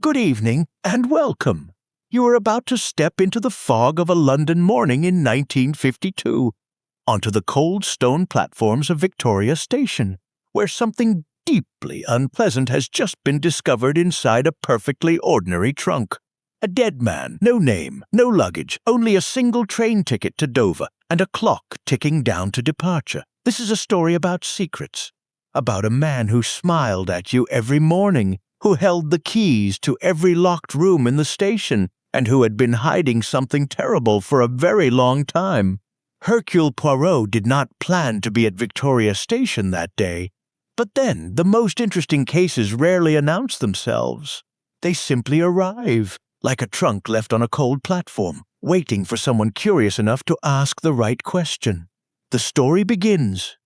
Good evening, and welcome. You are about to step into the fog of a London morning in 1952, onto the cold stone platforms of Victoria Station, where something deeply unpleasant has just been discovered inside a perfectly ordinary trunk. A dead man, no name, no luggage, only a single train ticket to Dover, and a clock ticking down to departure. This is a story about secrets, about a man who smiled at you every morning, who held the keys to every locked room in the station, and who had been hiding something terrible for a very long time. Hercule Poirot did not plan to be at Victoria Station that day, but then the most interesting cases rarely announce themselves. They simply arrive, like a trunk left on a cold platform, waiting for someone curious enough to ask the right question. The story begins.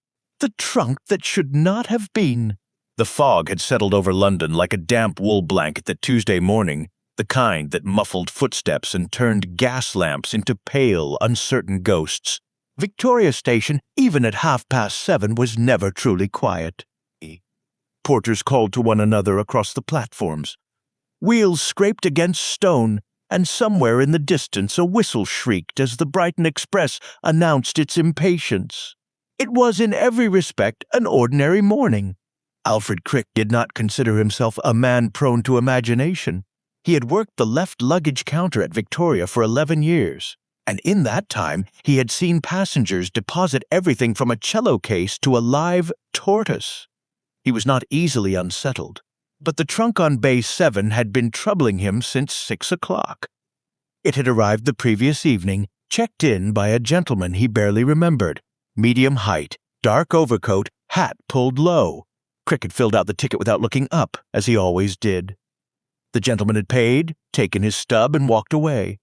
The trunk that should not have been. The fog had settled over London like a damp wool blanket that Tuesday morning, the kind that muffled footsteps and turned gas lamps into pale, uncertain ghosts. Victoria Station, even at 7:30, was never truly quiet. Porters called to one another across the platforms. Wheels scraped against stone, and somewhere in the distance a whistle shrieked as the Brighton Express announced its impatience. It was in every respect an ordinary morning. Alfred Crick did not consider himself a man prone to imagination. He had worked the left luggage counter at Victoria for 11 years, and in that time he had seen passengers deposit everything from a cello case to a live tortoise. He was not easily unsettled, but the trunk on Bay 7 had been troubling him since 6 o'clock. It had arrived the previous evening, checked in by a gentleman he barely remembered. Medium height, dark overcoat, hat pulled low. Crick had filled out the ticket without looking up, as he always did. The gentleman had paid, taken his stub, and walked away.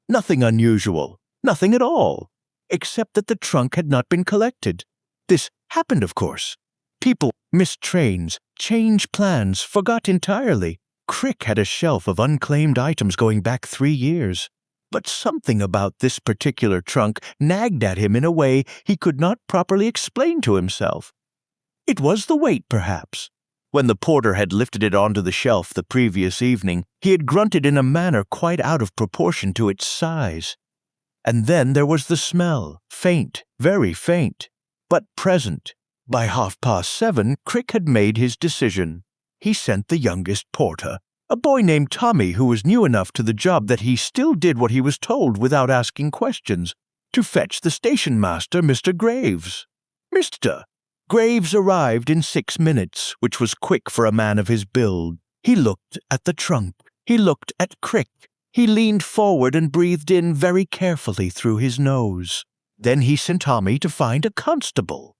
Nothing unusual, nothing at all, except that the trunk had not been collected. This happened, of course. People missed trains, changed plans, forgot entirely. Crick had a shelf of unclaimed items going back 3 years. But something about this particular trunk nagged at him in a way he could not properly explain to himself. It was the weight, perhaps. When the porter had lifted it onto the shelf the previous evening, he had grunted in a manner quite out of proportion to its size. And then there was the smell, faint, very faint, but present. By 7:30, Crick had made his decision. He sent the youngest porter, a boy named Tommy who was new enough to the job that he still did what he was told without asking questions, to fetch the station master, Mr. Graves. Mr. Graves arrived in 6 minutes, which was quick for a man of his build. He looked at the trunk. He looked at Crick. He leaned forward and breathed in very carefully through his nose. Then he sent Tommy to find a constable.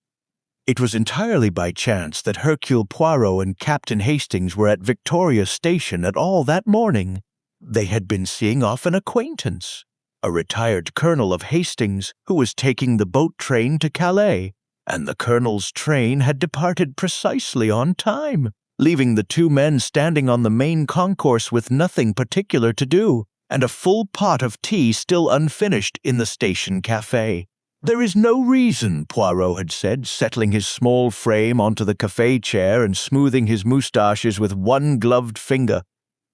It was entirely by chance that Hercule Poirot and Captain Hastings were at Victoria Station at all that morning. They had been seeing off an acquaintance, a retired colonel of Hastings who was taking the boat train to Calais, and the colonel's train had departed precisely on time, leaving the two men standing on the main concourse with nothing particular to do, and a full pot of tea still unfinished in the station café. "There is no reason," Poirot had said, settling his small frame onto the café chair and smoothing his moustaches with one gloved finger,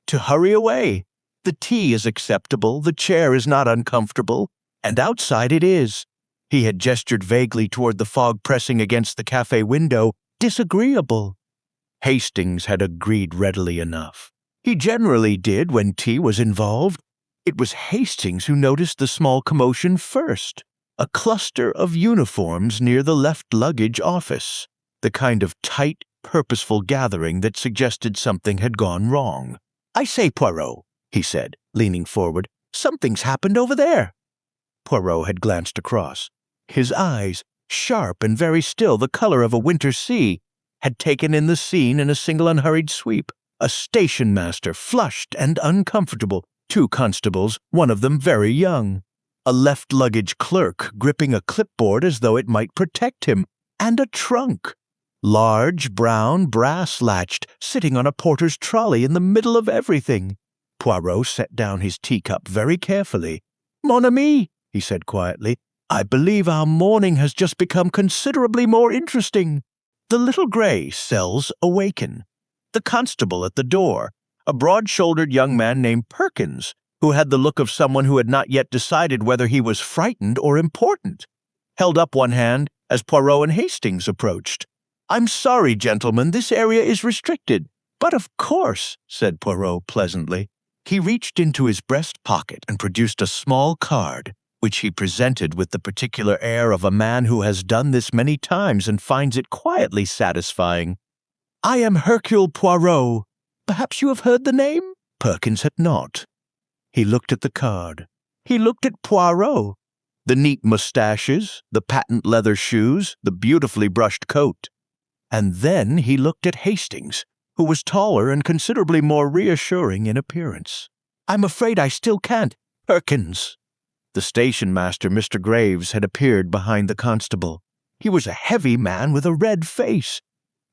"to hurry away. The tea is acceptable, the chair is not uncomfortable, and outside it is." He had gestured vaguely toward the fog pressing against the café window, disagreeable. Hastings had agreed readily enough. He generally did when tea was involved. It was Hastings who noticed the small commotion first. A cluster of uniforms near the left luggage office, the kind of tight, purposeful gathering that suggested something had gone wrong. "I say, Poirot," he said, leaning forward, "something's happened over there." Poirot had glanced across. His eyes, sharp and very still, the color of a winter sea, had taken in the scene in a single unhurried sweep. A station master, flushed and uncomfortable, 2 constables, one of them very young. A left luggage clerk gripping a clipboard as though it might protect him, and a trunk, large, brown, brass-latched, sitting on a porter's trolley in the middle of everything. Poirot set down his teacup very carefully. "Mon ami," he said quietly, "I believe our morning has just become considerably more interesting. The little grey sells Awaken. The constable at the door, a broad-shouldered young man named Perkins, who had the look of someone who had not yet decided whether he was frightened or important, held up one hand as Poirot and Hastings approached. "I'm sorry, gentlemen, this area is restricted." "But of course," said Poirot pleasantly. He reached into his breast pocket and produced a small card, which he presented with the particular air of a man who has done this many times and finds it quietly satisfying. "I am Hercule Poirot. Perhaps you have heard the name?" Perkins had not. He looked at the card. He looked at Poirot. The neat mustaches, the patent leather shoes, the beautifully brushed coat. And then he looked at Hastings, who was taller and considerably more reassuring in appearance. "I'm afraid I still can't, Perkins." The station master, Mr. Graves, had appeared behind the constable. He was a heavy man with a red face,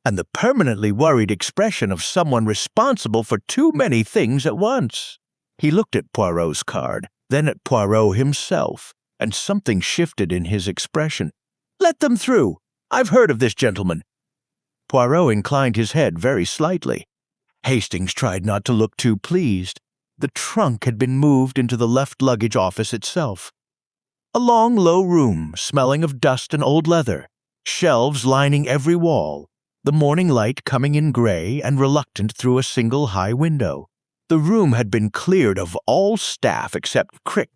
and the permanently worried expression of someone responsible for too many things at once. He looked at Poirot's card, then at Poirot himself, and something shifted in his expression. "Let them through. I've heard of this gentleman." Poirot inclined his head very slightly. Hastings tried not to look too pleased. The trunk had been moved into the left luggage office itself. A long, low room, smelling of dust and old leather, shelves lining every wall, the morning light coming in gray and reluctant through a single high window. The room had been cleared of all staff except Crick,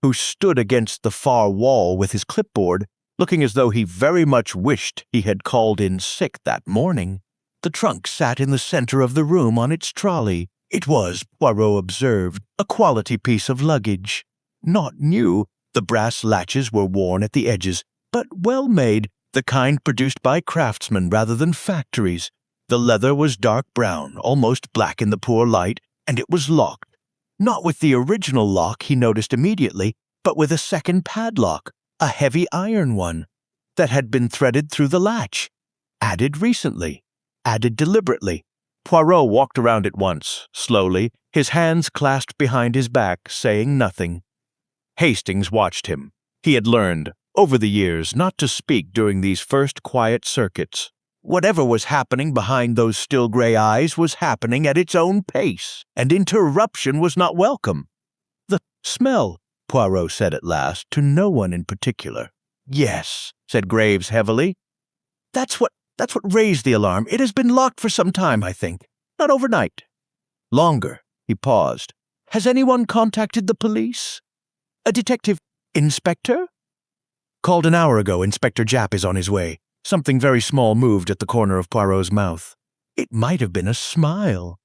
who stood against the far wall with his clipboard, looking as though he very much wished he had called in sick that morning. The trunk sat in the center of the room on its trolley. It was, Poirot observed, a quality piece of luggage. Not new, the brass latches were worn at the edges, but well made, the kind produced by craftsmen rather than factories. The leather was dark brown, almost black in the poor light, and it was locked. Not with the original lock, he noticed immediately, but with a second padlock, a heavy iron one, that had been threaded through the latch. Added recently. Added deliberately. Poirot walked around it once, slowly, his hands clasped behind his back, saying nothing. Hastings watched him. He had learned, over the years, not to speak during these first quiet circuits. Whatever was happening behind those still gray eyes was happening at its own pace, and interruption was not welcome. "The smell," Poirot said at last, to no one in particular. "Yes," said Graves heavily. That's what raised the alarm. It has been locked for some time, I think. Not overnight." "Longer." He paused. "Has anyone contacted the police? A detective? Inspector?" "Called an hour ago. Inspector Japp is on his way." Something very small moved at the corner of Poirot's mouth. It might have been a smile.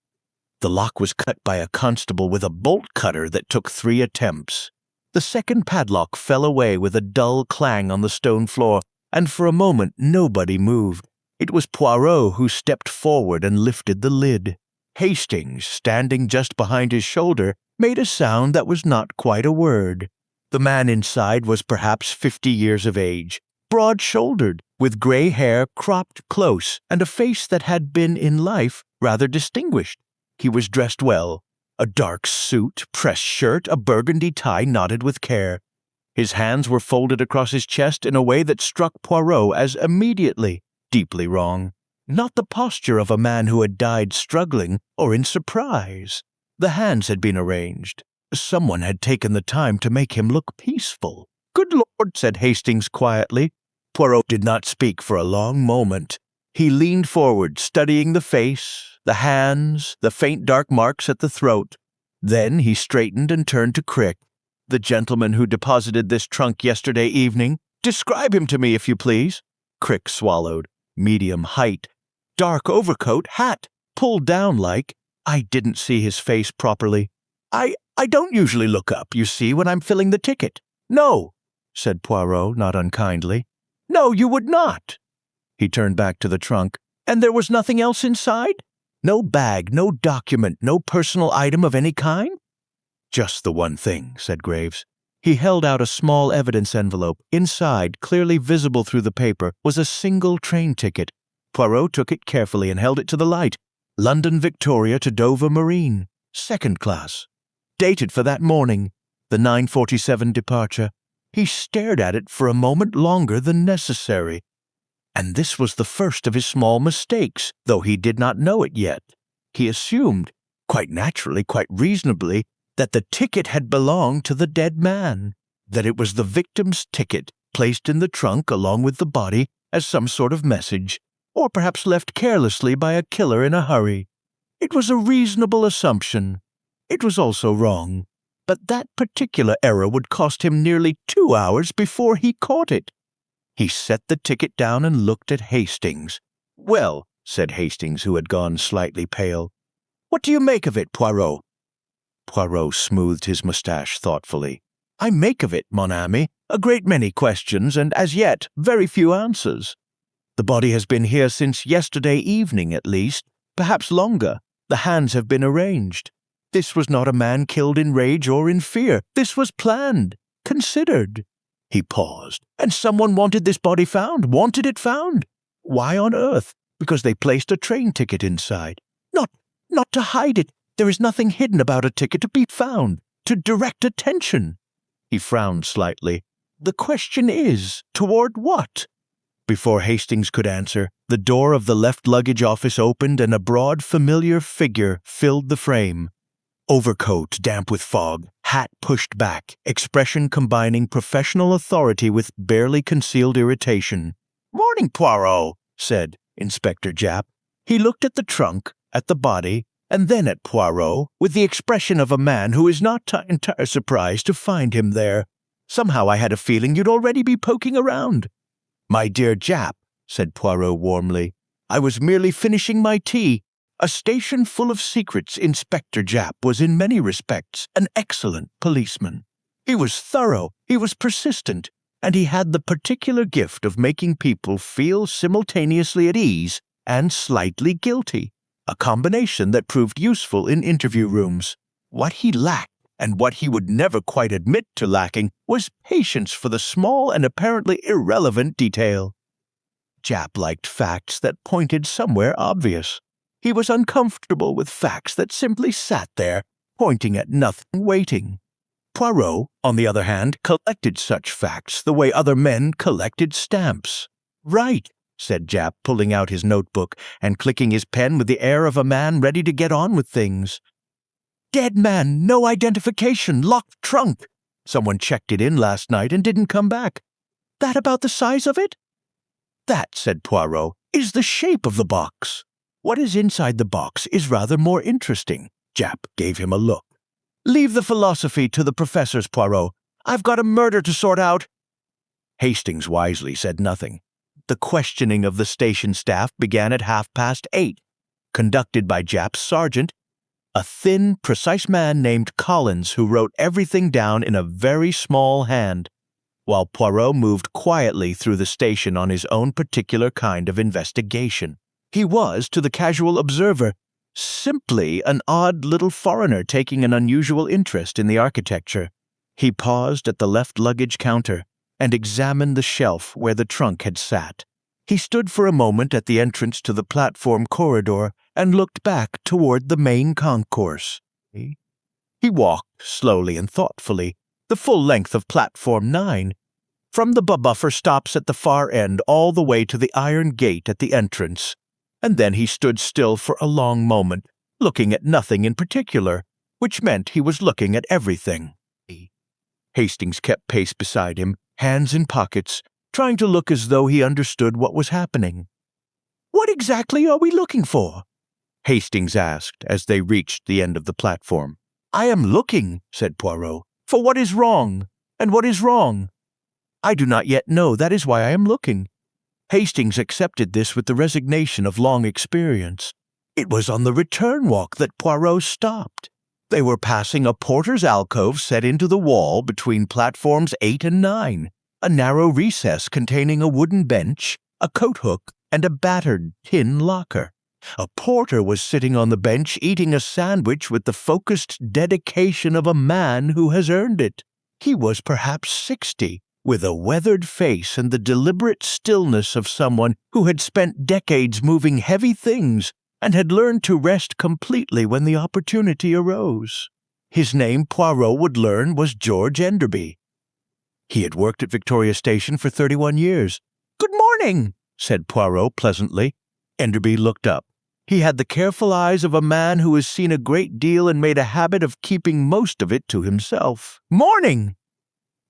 The lock was cut by a constable with a bolt cutter that took 3 attempts. The second padlock fell away with a dull clang on the stone floor, and for a moment nobody moved. It was Poirot who stepped forward and lifted the lid. Hastings, standing just behind his shoulder, made a sound that was not quite a word. The man inside was perhaps 50 years of age, broad-shouldered, with gray hair cropped close and a face that had been in life rather distinguished. He was dressed well, a dark suit, pressed shirt, a burgundy tie knotted with care. His hands were folded across his chest in a way that struck Poirot as immediately deeply wrong. Not the posture of a man who had died struggling or in surprise. The hands had been arranged. Someone had taken the time to make him look peaceful. "Good Lord," said Hastings quietly. Poirot did not speak for a long moment. He leaned forward, studying the face, the hands, the faint dark marks at the throat. Then he straightened and turned to Crick. "The gentleman who deposited this trunk yesterday evening. Describe him to me, if you please." Crick swallowed. "Medium height. Dark overcoat, hat, pulled down like. I didn't see his face properly. I don't usually look up, you see, when I'm filling the ticket." "No," said Poirot, not unkindly. "No, you would not." He turned back to the trunk. "And there was nothing else inside? No bag, no document, no personal item of any kind?" "Just the one thing," said Graves. He held out a small evidence envelope. Inside, clearly visible through the paper, was a single train ticket. Poirot took it carefully and held it to the light. London Victoria to Dover Marine, 2nd class. Dated for that morning, the 9:47 departure. He stared at it for a moment longer than necessary. And this was the first of his small mistakes, though he did not know it yet. He assumed quite naturally, quite reasonably, that the ticket had belonged to the dead man, that it was the victim's ticket, placed in the trunk along with the body as some sort of message, or perhaps left carelessly by a killer in a hurry. It was a reasonable assumption. It was also wrong, but that particular error would cost him nearly 2 hours before he caught it. He set the ticket down and looked at Hastings. "Well," said Hastings, who had gone slightly pale, "what do you make of it, Poirot?" Poirot smoothed his moustache thoughtfully. "I make of it, mon ami, a great many questions, and as yet very few answers. The body has been here since yesterday evening at least, perhaps longer. The hands have been arranged. This was not a man killed in rage or in fear. This was planned, considered." He paused. "And someone wanted this body found, wanted it found. Why on earth? Because they placed a train ticket inside. Not to hide it. There is nothing hidden about a ticket to be found, to direct attention." He frowned slightly. "The question is, toward what?" Before Hastings could answer, the door of the left luggage office opened and a broad, familiar figure filled the frame. Overcoat damp with fog, hat pushed back, expression combining professional authority with barely concealed irritation. "Morning, Poirot," said Inspector Japp. He looked at the trunk, at the body, and then at Poirot, with the expression of a man who is not entirely surprised to find him there. "Somehow I had a feeling you'd already be poking around." "My dear Japp," said Poirot warmly, "I was merely finishing my tea. A station full of secrets. Inspector Japp was in many respects an excellent policeman. He was thorough, he was persistent, and he had the particular gift of making people feel simultaneously at ease and slightly guilty, a combination that proved useful in interview rooms. What he lacked, and what he would never quite admit to lacking, was patience for the small and apparently irrelevant detail. Japp liked facts that pointed somewhere obvious. He was uncomfortable with facts that simply sat there, pointing at nothing, waiting. Poirot, on the other hand, collected such facts the way other men collected stamps. "Right," said Japp, pulling out his notebook and clicking his pen with the air of a man ready to get on with things. "Dead man, no identification, locked trunk. Someone checked it in last night and didn't come back. That about the size of it?" "That," said Poirot, "is the shape of the box. What is inside the box is rather more interesting." Japp gave him a look. "Leave the philosophy to the professors, Poirot. I've got a murder to sort out." Hastings wisely said nothing. The questioning of the station staff began at 8:30, conducted by Japp's sergeant, a thin, precise man named Collins who wrote everything down in a very small hand, while Poirot moved quietly through the station on his own particular kind of investigation. He was, to the casual observer, simply an odd little foreigner taking an unusual interest in the architecture. He paused at the left luggage counter and examined the shelf where the trunk had sat. He stood for a moment at the entrance to the platform corridor and looked back toward the main concourse. He walked slowly and thoughtfully the full length of platform 9, from the buffer stops at the far end all the way to the iron gate at the entrance, and then he stood still for a long moment, looking at nothing in particular, which meant he was looking at everything. Hastings kept pace beside him, hands in pockets, trying to look as though he understood what was happening. "What exactly are we looking for?" Hastings asked as they reached the end of the platform. "I am looking," said Poirot, "for what is wrong, and what is wrong. I do not yet know, that is why I am looking." Hastings accepted this with the resignation of long experience. It was on the return walk that Poirot stopped. They were passing a porter's alcove set into the wall between platforms 8 and 9, a narrow recess containing a wooden bench, a coat hook, and a battered tin locker. A porter was sitting on the bench eating a sandwich with the focused dedication of a man who has earned it. He was perhaps 60, with a weathered face and the deliberate stillness of someone who had spent decades moving heavy things and had learned to rest completely when the opportunity arose. His name, Poirot would learn, was George Enderby. He had worked at Victoria Station for 31 years. "Good morning," said Poirot pleasantly. Enderby looked up. He had the careful eyes of a man who has seen a great deal and made a habit of keeping most of it to himself. "Morning!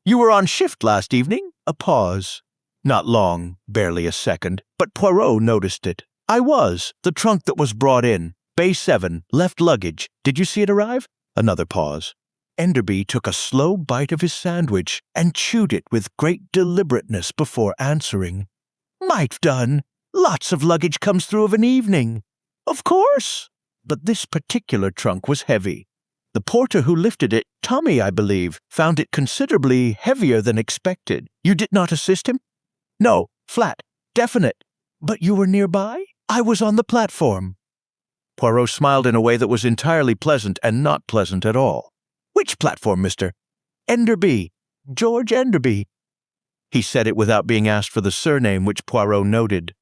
You were on shift last evening?" A pause. Not long, barely a second, but Poirot noticed it. "I was. The trunk that was brought in. Bay 7, left luggage. Did you see it arrive?" Another pause. Enderby took a slow bite of his sandwich and chewed it with great deliberateness before answering. "Might done. Lots of luggage comes through of an evening." "Of course." But this particular trunk was heavy. The porter who lifted it, Tommy, I believe, found it considerably heavier than expected. "You did not assist him?" "No, flat, definite." "But you were nearby?" "I was on the platform." Poirot smiled in a way that was entirely pleasant and not pleasant at all. "Which platform, mister?" "Enderby. George Enderby." He said it without being asked for the surname, which Poirot noted.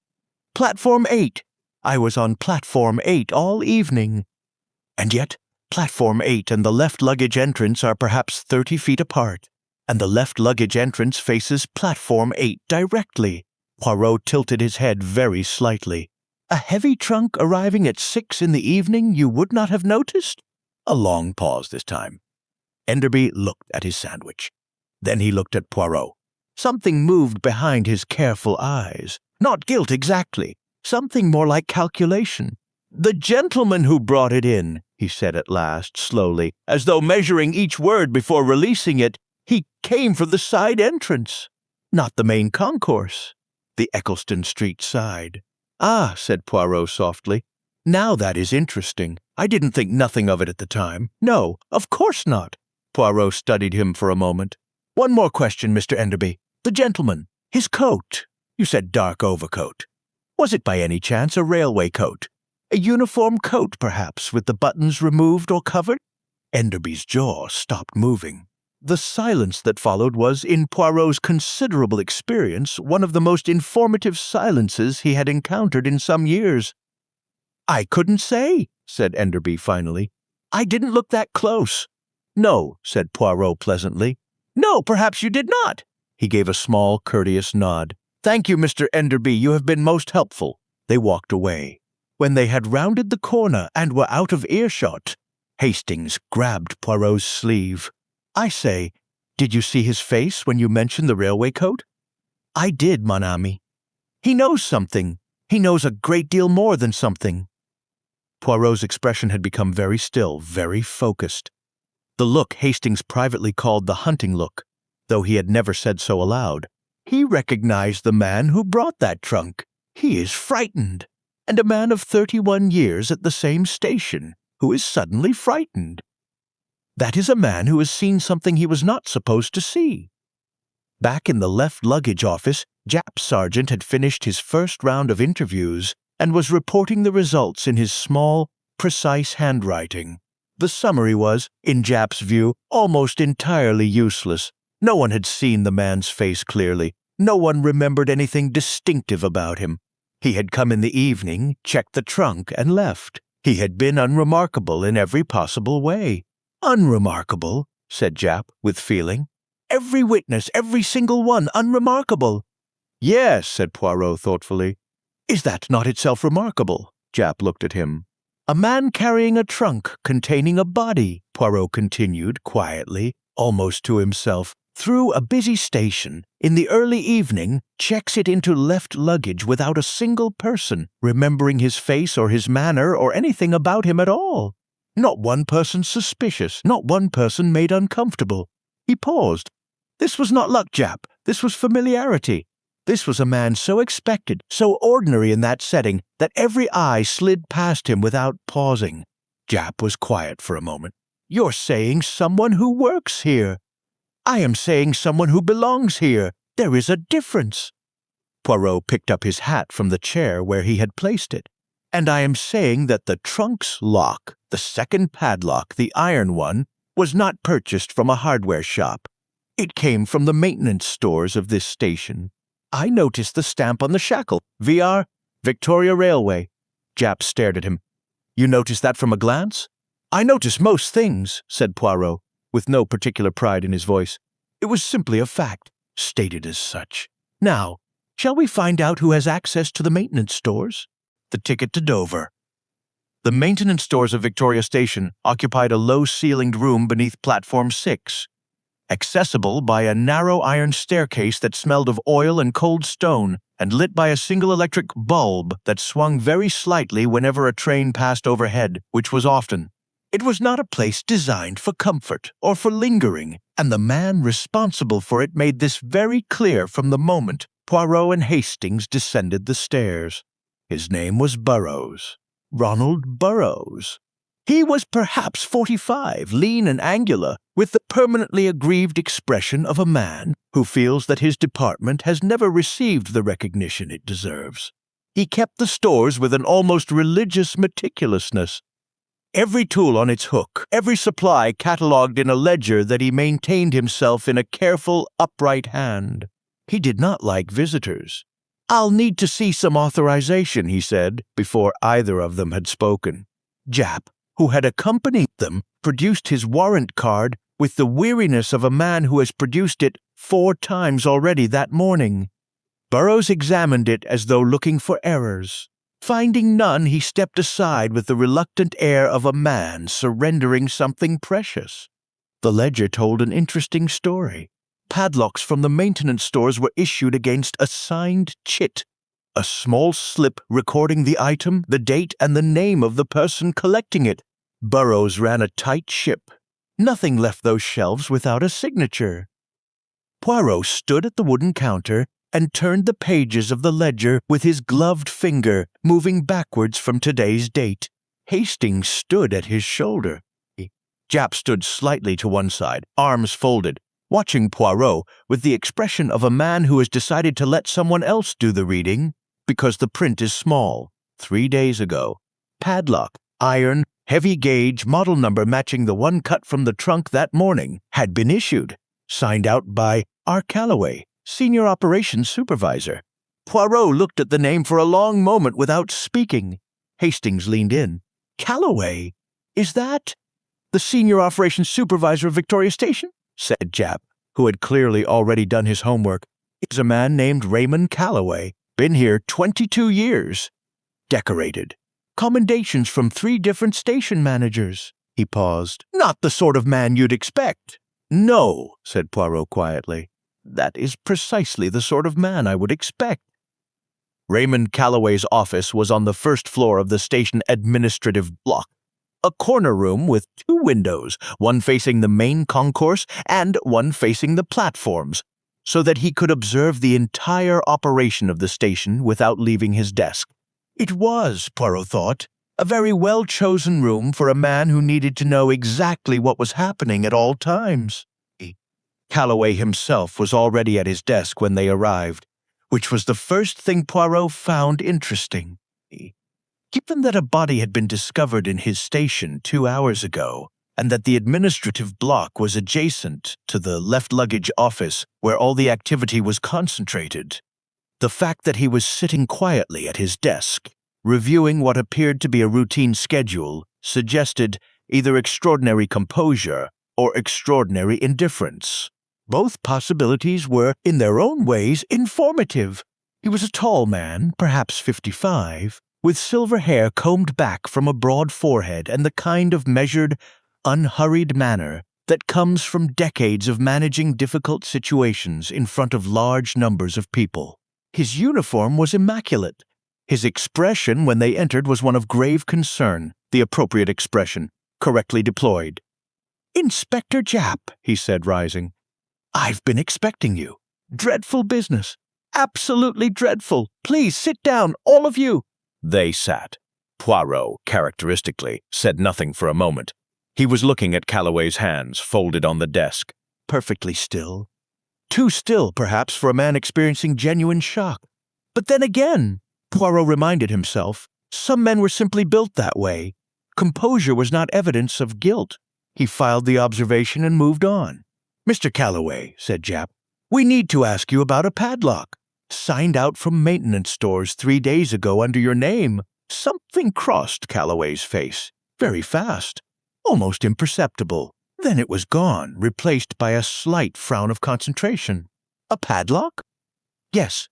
"Platform 8. I was on Platform 8 all evening." And yet, Platform 8 and the left luggage entrance are perhaps 30 feet apart, and the left luggage entrance faces Platform 8 directly. Poirot tilted his head very slightly. "A heavy trunk arriving at 6 in the evening you would not have noticed?" A long pause this time. Enderby looked at his sandwich. Then he looked at Poirot. Something moved behind his careful eyes. Not guilt exactly. Something more like calculation. "The gentleman who brought it in," he said at last, slowly, as though measuring each word before releasing it, "he came from the side entrance, not the main concourse." The Eccleston Street side. "Ah," said Poirot softly. "Now that is interesting. I didn't think nothing of it at the time." "No, of course not." Poirot studied him for a moment. "One more question, Mr. Enderby. The gentleman, his coat. You said dark overcoat. Was it by any chance a railway coat? A uniform coat, perhaps, with the buttons removed or covered?" Enderby's jaw stopped moving. The silence that followed was, in Poirot's considerable experience, one of the most informative silences he had encountered in some years. "I couldn't say," said Enderby finally. "I didn't look that close." "No," said Poirot pleasantly. "No, perhaps you did not." He gave a small, courteous nod. "Thank you, Mr. Enderby, you have been most helpful." They walked away. When they had rounded the corner and were out of earshot, Hastings grabbed Poirot's sleeve. "I say, did you see his face when you mentioned the railway coat?" "I did, mon ami. He knows something. He knows a great deal more than something." Poirot's expression had become very still, very focused. The look Hastings privately called the hunting look, though he had never said so aloud. He recognized the man who brought that trunk. He is frightened. And a man of 31 years at the same station, who is suddenly frightened. That is a man who has seen something he was not supposed to see. Back in the left luggage office, Japp's sergeant had finished his first round of interviews and was reporting the results in his small, precise handwriting. The summary was, in Japp's view, almost entirely useless. No one had seen the man's face clearly. No one remembered anything distinctive about him. He had come in the evening, checked the trunk, and left. He had been unremarkable in every possible way. "Unremarkable," said Japp, with feeling. "Every witness, every single one, unremarkable." "Yes," said Poirot thoughtfully. "Is that not itself remarkable?" Japp looked at him. "A man carrying a trunk containing a body," Poirot continued quietly, almost to himself, "through a busy station, in the early evening, checks it into left luggage without a single person remembering his face or his manner or anything about him at all. Not one person suspicious, not one person made uncomfortable." He paused. This was not luck, Japp. This was familiarity. This was a man so expected, so ordinary in that setting, that every eye slid past him without pausing. Japp was quiet for a moment. "You're saying someone who works here." "I am saying someone who belongs here. There is a difference." Poirot picked up his hat from the chair where he had placed it. "And I am saying that the trunk's lock, the second padlock, the iron one, was not purchased from a hardware shop. It came from the maintenance stores of this station. I noticed the stamp on the shackle, VR, Victoria Railway." Japp stared at him. "You noticed that from a glance?" "I notice most things," said Poirot, with no particular pride in his voice. "It was simply a fact, stated as such. Now, shall we find out who has access to the maintenance stores?" The ticket to Dover. The maintenance stores of Victoria Station occupied a low-ceilinged room beneath Platform 6, accessible by a narrow iron staircase that smelled of oil and cold stone, and lit by a single electric bulb that swung very slightly whenever a train passed overhead, which was often. It was not a place designed for comfort or for lingering, and the man responsible for it made this very clear from the moment Poirot and Hastings descended the stairs. His name was Burroughs. Ronald Burroughs. He was perhaps 45, lean and angular, with the permanently aggrieved expression of a man who feels that his department has never received the recognition it deserves. He kept the stores with an almost religious meticulousness. Every tool on its hook, every supply catalogued in a ledger that he maintained himself in a careful, upright hand. He did not like visitors. "I'll need to see some authorization," he said, before either of them had spoken. Japp, who had accompanied them, produced his warrant card with the weariness of a man who has produced it 4 times already that morning. Burroughs examined it as though looking for errors. Finding none, he stepped aside with the reluctant air of a man surrendering something precious. The ledger told an interesting story. Padlocks from the maintenance stores were issued against a signed chit, a small slip recording the item, the date, and the name of the person collecting it. Burroughs ran a tight ship. Nothing left those shelves without a signature. Poirot stood at the wooden counter and turned the pages of the ledger with his gloved finger, moving backwards from today's date. Hastings stood at his shoulder. Japp stood slightly to one side, arms folded, watching Poirot with the expression of a man who has decided to let someone else do the reading because the print is small. 3 days ago. Padlock, iron, heavy gauge, model number matching the one cut from the trunk that morning, had been issued, signed out by R. Calloway, Senior Operations Supervisor. Poirot looked at the name for a long moment without speaking. Hastings leaned in. "Calloway? Is that the Senior Operations Supervisor of Victoria Station?" said Japp, who had clearly already done his homework. "It's a man named Raymond Calloway. Been here 22 years. Decorated. Commendations from 3 different station managers." He paused. "Not the sort of man you'd expect." "No," said Poirot quietly. "That is precisely the sort of man I would expect." Raymond Calloway's office was on the first floor of the station administrative block, a corner room with 2 windows, one facing the main concourse and one facing the platforms, so that he could observe the entire operation of the station without leaving his desk. It was, Poirot thought, a very well-chosen room for a man who needed to know exactly what was happening at all times. Calloway himself was already at his desk when they arrived, which was the first thing Poirot found interesting. Given that a body had been discovered in his station 2 hours ago, and that the administrative block was adjacent to the left luggage office where all the activity was concentrated, the fact that he was sitting quietly at his desk, reviewing what appeared to be a routine schedule, suggested either extraordinary composure or extraordinary indifference. Both possibilities were, in their own ways, informative. He was a tall man, perhaps 55, with silver hair combed back from a broad forehead and the kind of measured, unhurried manner that comes from decades of managing difficult situations in front of large numbers of people. His uniform was immaculate. His expression when they entered was one of grave concern, the appropriate expression, correctly deployed. "Inspector Japp," he said, rising. "I've been expecting you. Dreadful business. Absolutely dreadful. Please sit down, all of you." They sat. Poirot, characteristically, said nothing for a moment. He was looking at Calloway's hands, folded on the desk, perfectly still. Too still, perhaps, for a man experiencing genuine shock. But then again, Poirot reminded himself, some men were simply built that way. Composure was not evidence of guilt. He filed the observation and moved on. "Mr. Calloway," said Japp, "we need to ask you about a padlock. Signed out from maintenance stores 3 days ago under your name." Something crossed Calloway's face, very fast, almost imperceptible. Then it was gone, replaced by a slight frown of concentration. "A padlock?" Yes,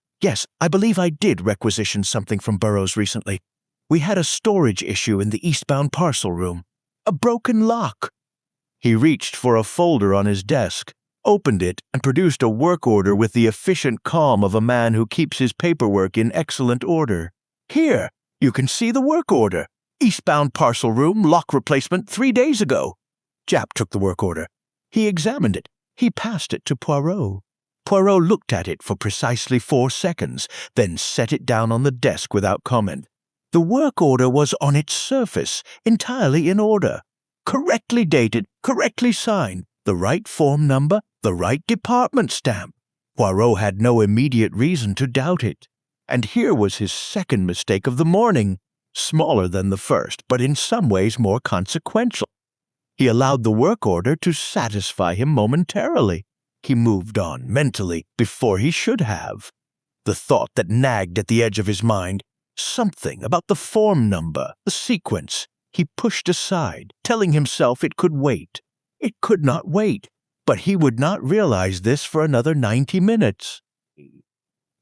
I believe I did requisition something from Burroughs recently. We had a storage issue in the eastbound parcel room. A broken lock." He reached for a folder on his desk, opened it, and produced a work order with the efficient calm of a man who keeps his paperwork in excellent order. "Here, you can see the work order. Eastbound parcel room, lock replacement 3 days ago." Japp took the work order. He examined it. He passed it to Poirot. Poirot looked at it for precisely 4 seconds, then set it down on the desk without comment. The work order was on its surface, entirely in order. Correctly dated, correctly signed, the right form number, the right department stamp. Poirot had no immediate reason to doubt it. And here was his second mistake of the morning, smaller than the first, but in some ways more consequential. He allowed the work order to satisfy him momentarily. He moved on mentally before he should have. The thought that nagged at the edge of his mind, something about the form number, the sequence, he pushed aside, telling himself it could wait. It could not wait, but he would not realize this for another 90 minutes.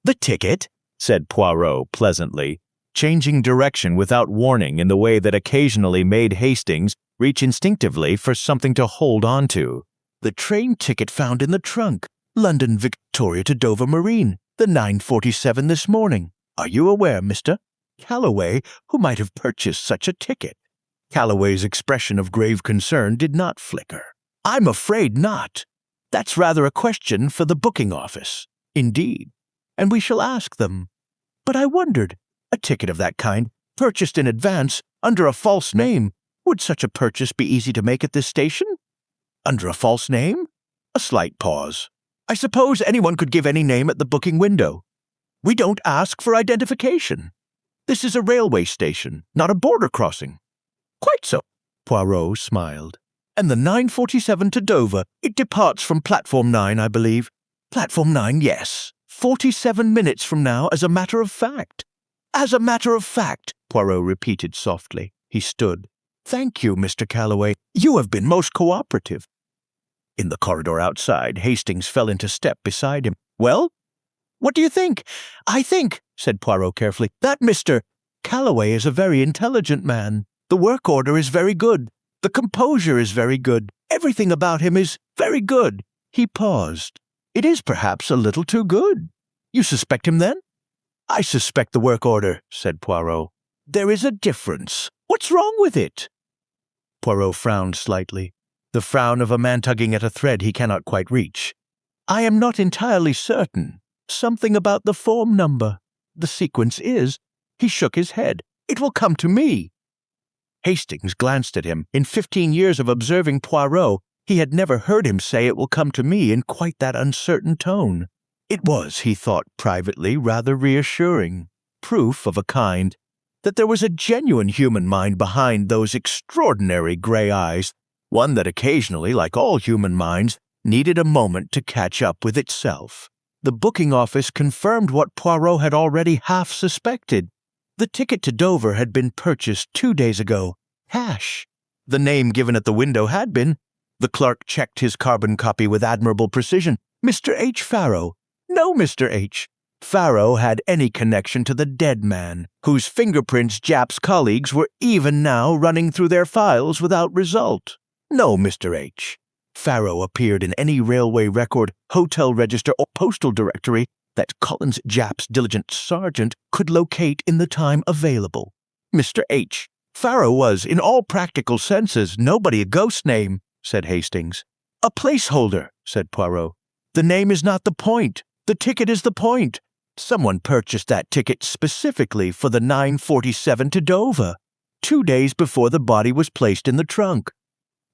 "The ticket?" said Poirot pleasantly, changing direction without warning in the way that occasionally made Hastings reach instinctively for something to hold on to. "The train ticket found in the trunk. London Victoria to Dover Marine, the 9:47 this morning. Are you aware, Mr. Calloway, who might have purchased such a ticket?" Calloway's expression of grave concern did not flicker. "I'm afraid not. That's rather a question for the booking office." "Indeed, and we shall ask them. But I wondered, a ticket of that kind, purchased in advance, under a false name, would such a purchase be easy to make at this station?" "Under a false name?" A slight pause. "I suppose anyone could give any name at the booking window. We don't ask for identification. This is a railway station, not a border crossing." "Quite so." Poirot smiled. "And the 9:47 to Dover, it departs from Platform 9, I believe." "Platform 9, yes. 47 minutes from now, as a matter of fact." "As a matter of fact," Poirot repeated softly. He stood. "Thank you, Mr. Calloway. You have been most cooperative." In the corridor outside, Hastings fell into step beside him. "Well? What do you think?" "I think," said Poirot carefully, "that Mr. Calloway is a very intelligent man. The work order is very good. The composure is very good. Everything about him is very good." He paused. "It is perhaps a little too good. You suspect him, then?" "I suspect the work order," said Poirot. "There is a difference. What's wrong with it?" Poirot frowned slightly, the frown of a man tugging at a thread he cannot quite reach. "I am not entirely certain. Something about the form number. The sequence is—" He shook his head. "It will come to me." Hastings glanced at him. In 15 years of observing Poirot, he had never heard him say "it will come to me" in quite that uncertain tone. It was, he thought privately, rather reassuring. Proof, of a kind, that there was a genuine human mind behind those extraordinary gray eyes, one that occasionally, like all human minds, needed a moment to catch up with itself. The booking office confirmed what Poirot had already half suspected. The ticket to Dover had been purchased 2 days ago. Cash. The name given at the window had been. The clerk checked his carbon copy with admirable precision. Mr. H. Farrow. No, Mr. H. Farrow had any connection to the dead man, whose fingerprints Japp's colleagues were even now running through their files without result. No, Mr. H. Farrow appeared in any railway record, hotel register, or postal directory that Collins Japp's diligent sergeant could locate in the time available. Mr. H. Farrow was, in all practical senses, nobody a ghost name, said Hastings. A placeholder, said Poirot. The name is not the point. The ticket is the point. Someone purchased that ticket specifically for the 9:47 to Dover, 2 days before the body was placed in the trunk.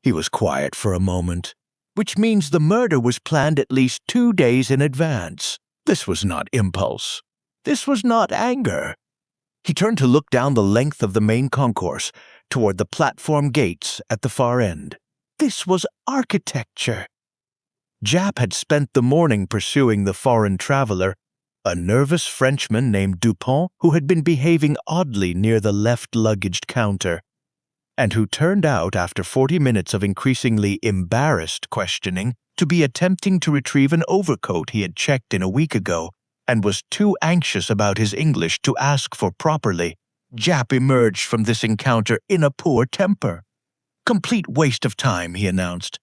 He was quiet for a moment, which means the murder was planned at least 2 days in advance. This was not impulse. This was not anger. He turned to look down the length of the main concourse, toward the platform gates at the far end. This was architecture. Japp had spent the morning pursuing the foreign traveler, a nervous Frenchman named Dupont who had been behaving oddly near the left luggage counter, and who turned out, after 40 minutes of increasingly embarrassed questioning, to be attempting to retrieve an overcoat he had checked in a week ago and was too anxious about his English to ask for properly. Japp emerged from this encounter in a poor temper. "Complete waste of time," he announced.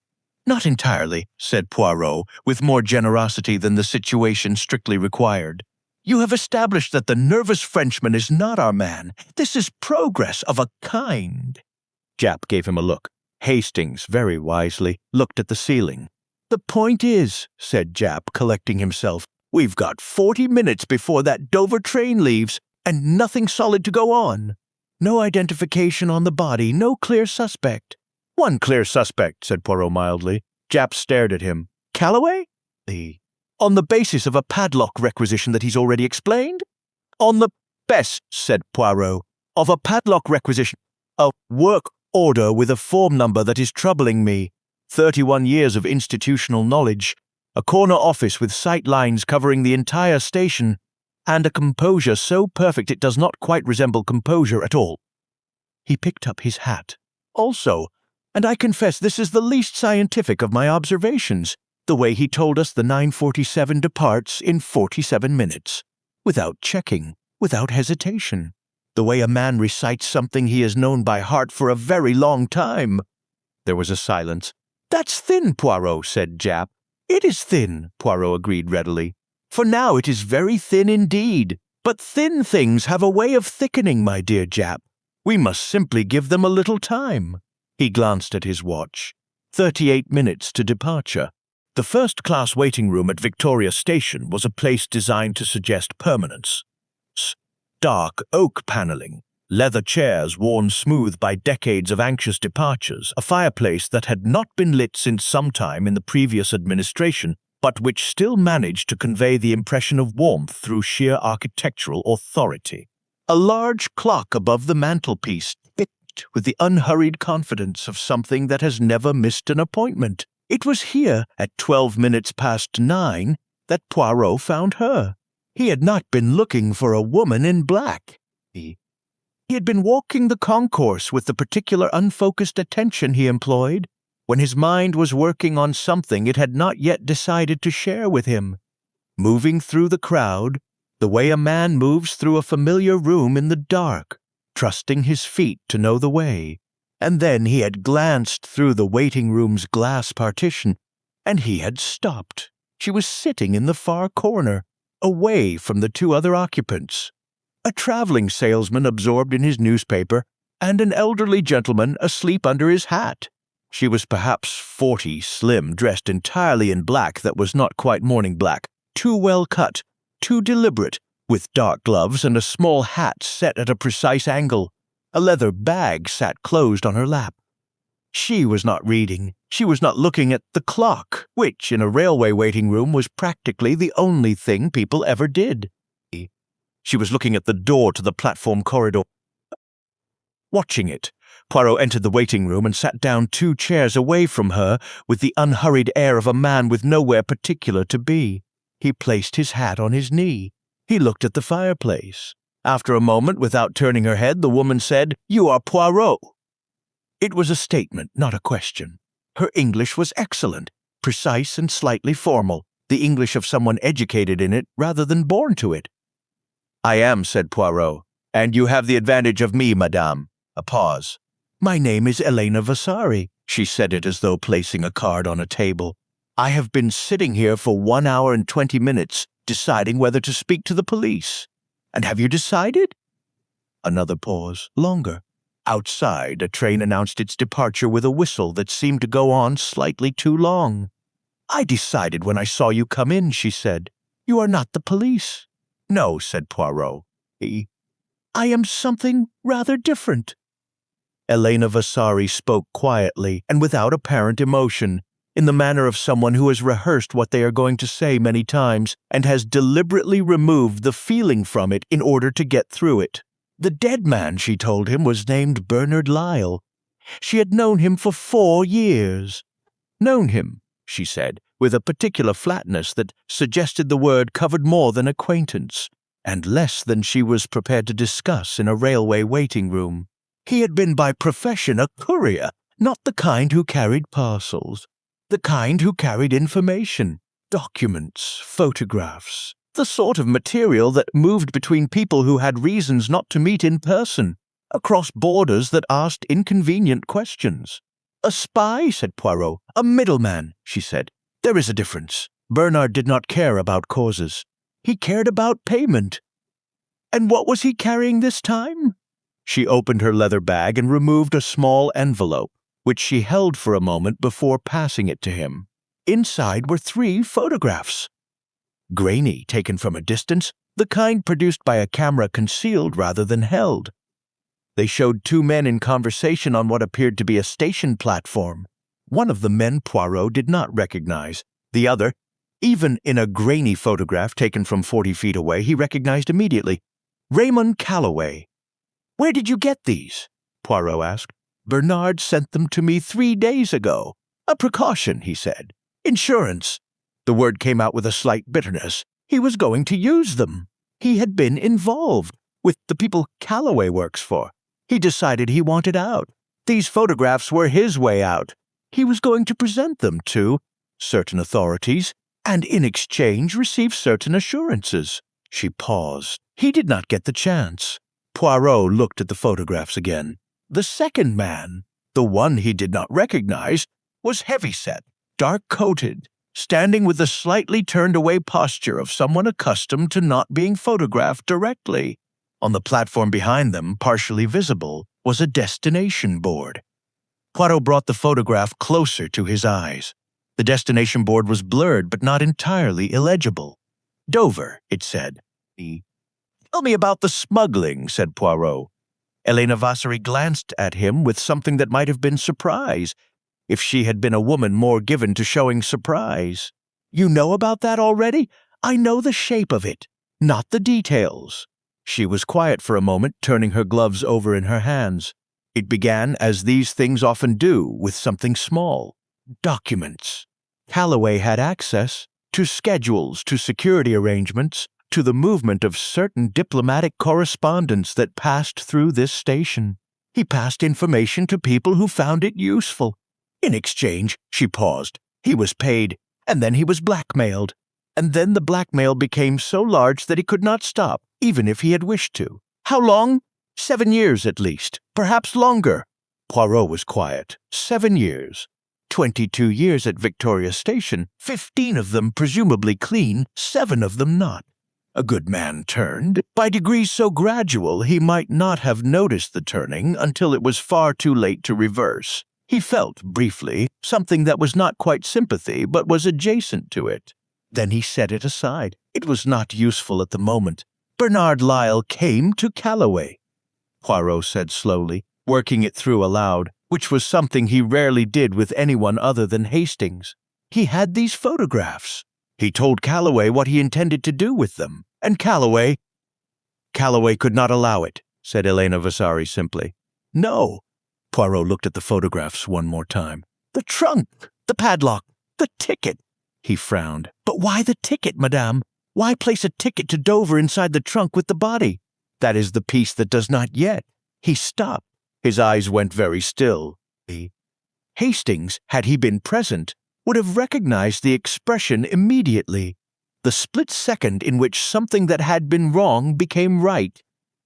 "Not entirely," said Poirot, with more generosity than the situation strictly required. "You have established that the nervous Frenchman is not our man. This is progress of a kind." Japp gave him a look. Hastings, very wisely, looked at the ceiling. "The point is," said Japp, collecting himself, "we've got 40 minutes before that Dover train leaves, and nothing solid to go on. No identification on the body, no clear suspect." "One clear suspect," said Poirot mildly. Japp stared at him. "Calloway?" "On the basis of a padlock requisition that he's already explained?" "On the best," said Poirot, "of a padlock requisition. A work order with a form number that is troubling me. 31 years of institutional knowledge, a corner office with sight lines covering the entire station, and a composure so perfect it does not quite resemble composure at all." He picked up his hat. "Also, and I confess this is the least scientific of my observations, the way he told us the 947 departs in 47 minutes, without checking, without hesitation. The way a man recites something he has known by heart for a very long time." There was a silence. "That's thin, Poirot," said Japp. "It is thin," Poirot agreed readily. "For now it is very thin indeed. But thin things have a way of thickening, my dear Japp. We must simply give them a little time." He glanced at his watch. 38 minutes to departure. The first-class waiting room at Victoria Station was a place designed to suggest permanence. Dark oak paneling, leather chairs worn smooth by decades of anxious departures, a fireplace that had not been lit since some time in the previous administration, but which still managed to convey the impression of warmth through sheer architectural authority. A large clock above the mantelpiece ticked with the unhurried confidence of something that has never missed an appointment. It was here, at 12 minutes past 9, that Poirot found her. He had not been looking for a woman in black. He had been walking the concourse with the particular unfocused attention he employed when his mind was working on something it had not yet decided to share with him. Moving through the crowd, the way a man moves through a familiar room in the dark, trusting his feet to know the way. And then he had glanced through the waiting room's glass partition, and he had stopped. She was sitting in the far corner, away from the two other occupants. A traveling salesman absorbed in his newspaper, and an elderly gentleman asleep under his hat. She was perhaps 40, slim, dressed entirely in black that was not quite morning black, too well cut, too deliberate, with dark gloves and a small hat set at a precise angle. A leather bag sat closed on her lap. She was not reading. She was not looking at the clock, which, in a railway waiting room, was practically the only thing people ever did. She was looking at the door to the platform corridor. Watching it, Poirot entered the waiting room and sat down 2 chairs away from her with the unhurried air of a man with nowhere particular to be. He placed his hat on his knee. He looked at the fireplace. After a moment, without turning her head, the woman said, "You are Poirot." It was a statement, not a question. Her English was excellent, precise and slightly formal, the English of someone educated in it rather than born to it. "I am," said Poirot, "and you have the advantage of me, madame." A pause. "My name is Elena Vasari." She said it as though placing a card on a table. "I have been sitting here for 1 hour and 20 minutes, deciding whether to speak to the police. And have you decided?" Another pause, longer. Outside, a train announced its departure with a whistle that seemed to go on slightly too long. "I decided when I saw you come in," she said. "You are not the police." "No," said Poirot. "I am something rather different." Elena Vasari spoke quietly and without apparent emotion, in the manner of someone who has rehearsed what they are going to say many times and has deliberately removed the feeling from it in order to get through it. The dead man, she told him, was named Bernard Lyle. She had known him for 4 years. Known him, she said, with a particular flatness that suggested the word covered more than acquaintance, and less than she was prepared to discuss in a railway waiting room. He had been by profession a courier, not the kind who carried parcels, the kind who carried information, documents, photographs, the sort of material that moved between people who had reasons not to meet in person, across borders that asked inconvenient questions. "A spy," said Poirot. "A middleman," she said. "There is a difference." Bernard did not care about causes. He cared about payment. And what was he carrying this time? She opened her leather bag and removed a small envelope, which she held for a moment before passing it to him. Inside were 3 photographs. Grainy, taken from a distance, the kind produced by a camera concealed rather than held. They showed 2 men in conversation on what appeared to be a station platform. One of the men Poirot did not recognize. The other, even in a grainy photograph taken from 40 feet away, he recognized immediately. Raymond Calloway. "Where did you get these?" Poirot asked. "Bernard sent them to me 3 days ago. A precaution," he said. "Insurance." The word came out with a slight bitterness. He was going to use them. He had been involved with the people Calloway works for. He decided he wanted out. These photographs were his way out. He was going to present them to certain authorities, and in exchange receive certain assurances. She paused. He did not get the chance. Poirot looked at the photographs again. The second man, the one he did not recognize, was heavy-set, dark-coated, standing with the slightly turned-away posture of someone accustomed to not being photographed directly. On the platform behind them, partially visible, was a destination board. Poirot brought the photograph closer to his eyes. The destination board was blurred but not entirely illegible. "Dover," it said. "Tell me about the smuggling," said Poirot. Elena Vasari glanced at him with something that might have been surprise, if she had been a woman more given to showing surprise. "You know about that already? I know the shape of it, not the details." She was quiet for a moment, turning her gloves over in her hands. It began, as these things often do, with something small. Documents. Calloway had access to schedules, to security arrangements, to the movement of certain diplomatic correspondence that passed through this station. He passed information to people who found it useful. In exchange, she paused, he was paid, and then he was blackmailed. And then the blackmail became so large that he could not stop, even if he had wished to. How long? 7 years at least, perhaps longer. Poirot was quiet. 7 years. 22 years at Victoria Station, 15 of them presumably clean, 7 of them not. A good man turned. By degrees so gradual he might not have noticed the turning until it was far too late to reverse. He felt, briefly, something that was not quite sympathy, but was adjacent to it. Then he set it aside. It was not useful at the moment. Bernard Lyle came to Calloway, Poirot said slowly, working it through aloud, which was something he rarely did with anyone other than Hastings. He had these photographs. He told Calloway what he intended to do with them, and Calloway could not allow it, said Elena Vasari simply. No. Poirot looked at the photographs one more time. The trunk, the padlock, the ticket. He frowned. But why the ticket, madame? Why place a ticket to Dover inside the trunk with the body? That is the piece that does not yet. He stopped. His eyes went very still. Hastings, had he been present, would have recognized the expression immediately. The split second in which something that had been wrong became right,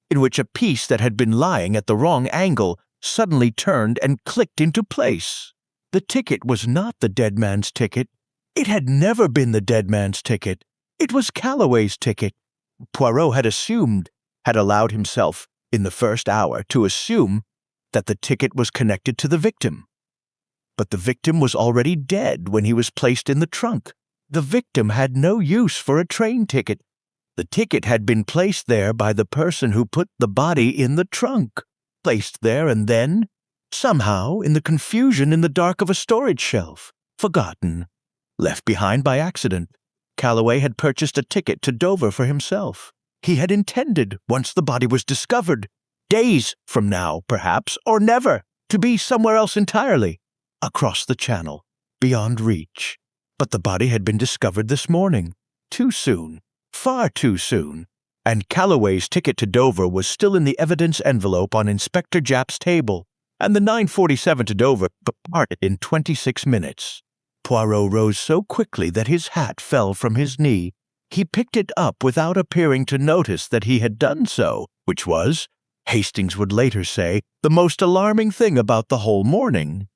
in which a piece that had been lying at the wrong angle suddenly turned and clicked into place. The ticket was not the dead man's ticket. It had never been the dead man's ticket. It was Calloway's ticket. Poirot had allowed himself, in the first hour, to assume that the ticket was connected to the victim. But the victim was already dead when he was placed in the trunk. The victim had no use for a train ticket. The ticket had been placed there by the person who put the body in the trunk. Placed there and then, somehow, in the confusion in the dark of a storage shelf. Forgotten. Left behind by accident. Calloway had purchased a ticket to Dover for himself. He had intended, once the body was discovered, days from now, perhaps, or never, to be somewhere else entirely, across the channel, beyond reach. But the body had been discovered this morning. Too soon. Far too soon. And Calloway's ticket to Dover was still in the evidence envelope on Inspector Japp's table, and the 9:47 to Dover departed in 26 minutes. Poirot rose so quickly that his hat fell from his knee. He picked it up without appearing to notice that he had done so, which was, Hastings would later say, the most alarming thing about the whole morning.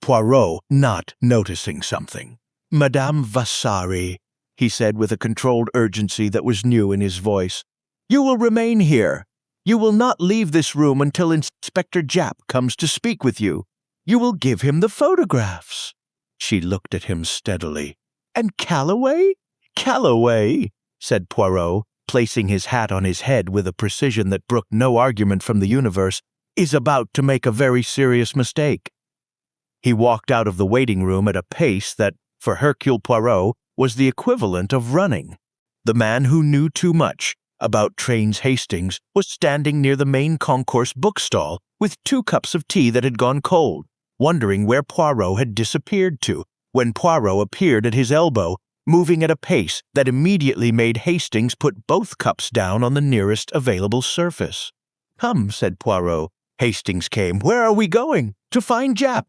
Poirot not noticing something. "Madame Vasari," he said with a controlled urgency that was new in his voice, "you will remain here. You will not leave this room until Inspector Japp comes to speak with you. You will give him the photographs." She looked at him steadily. "And Calloway?" "Calloway," said Poirot, placing his hat on his head with a precision that brooked no argument from the universe, "is about to make a very serious mistake." He walked out of the waiting room at a pace that, for Hercule Poirot, was the equivalent of running. The man who knew too much about trains Hastings was standing near the main concourse bookstall with 2 cups of tea that had gone cold, wondering where Poirot had disappeared to, when Poirot appeared at his elbow, moving at a pace that immediately made Hastings put both cups down on the nearest available surface. "Come," said Poirot. Hastings came. "Where are we going?" "To find Japp."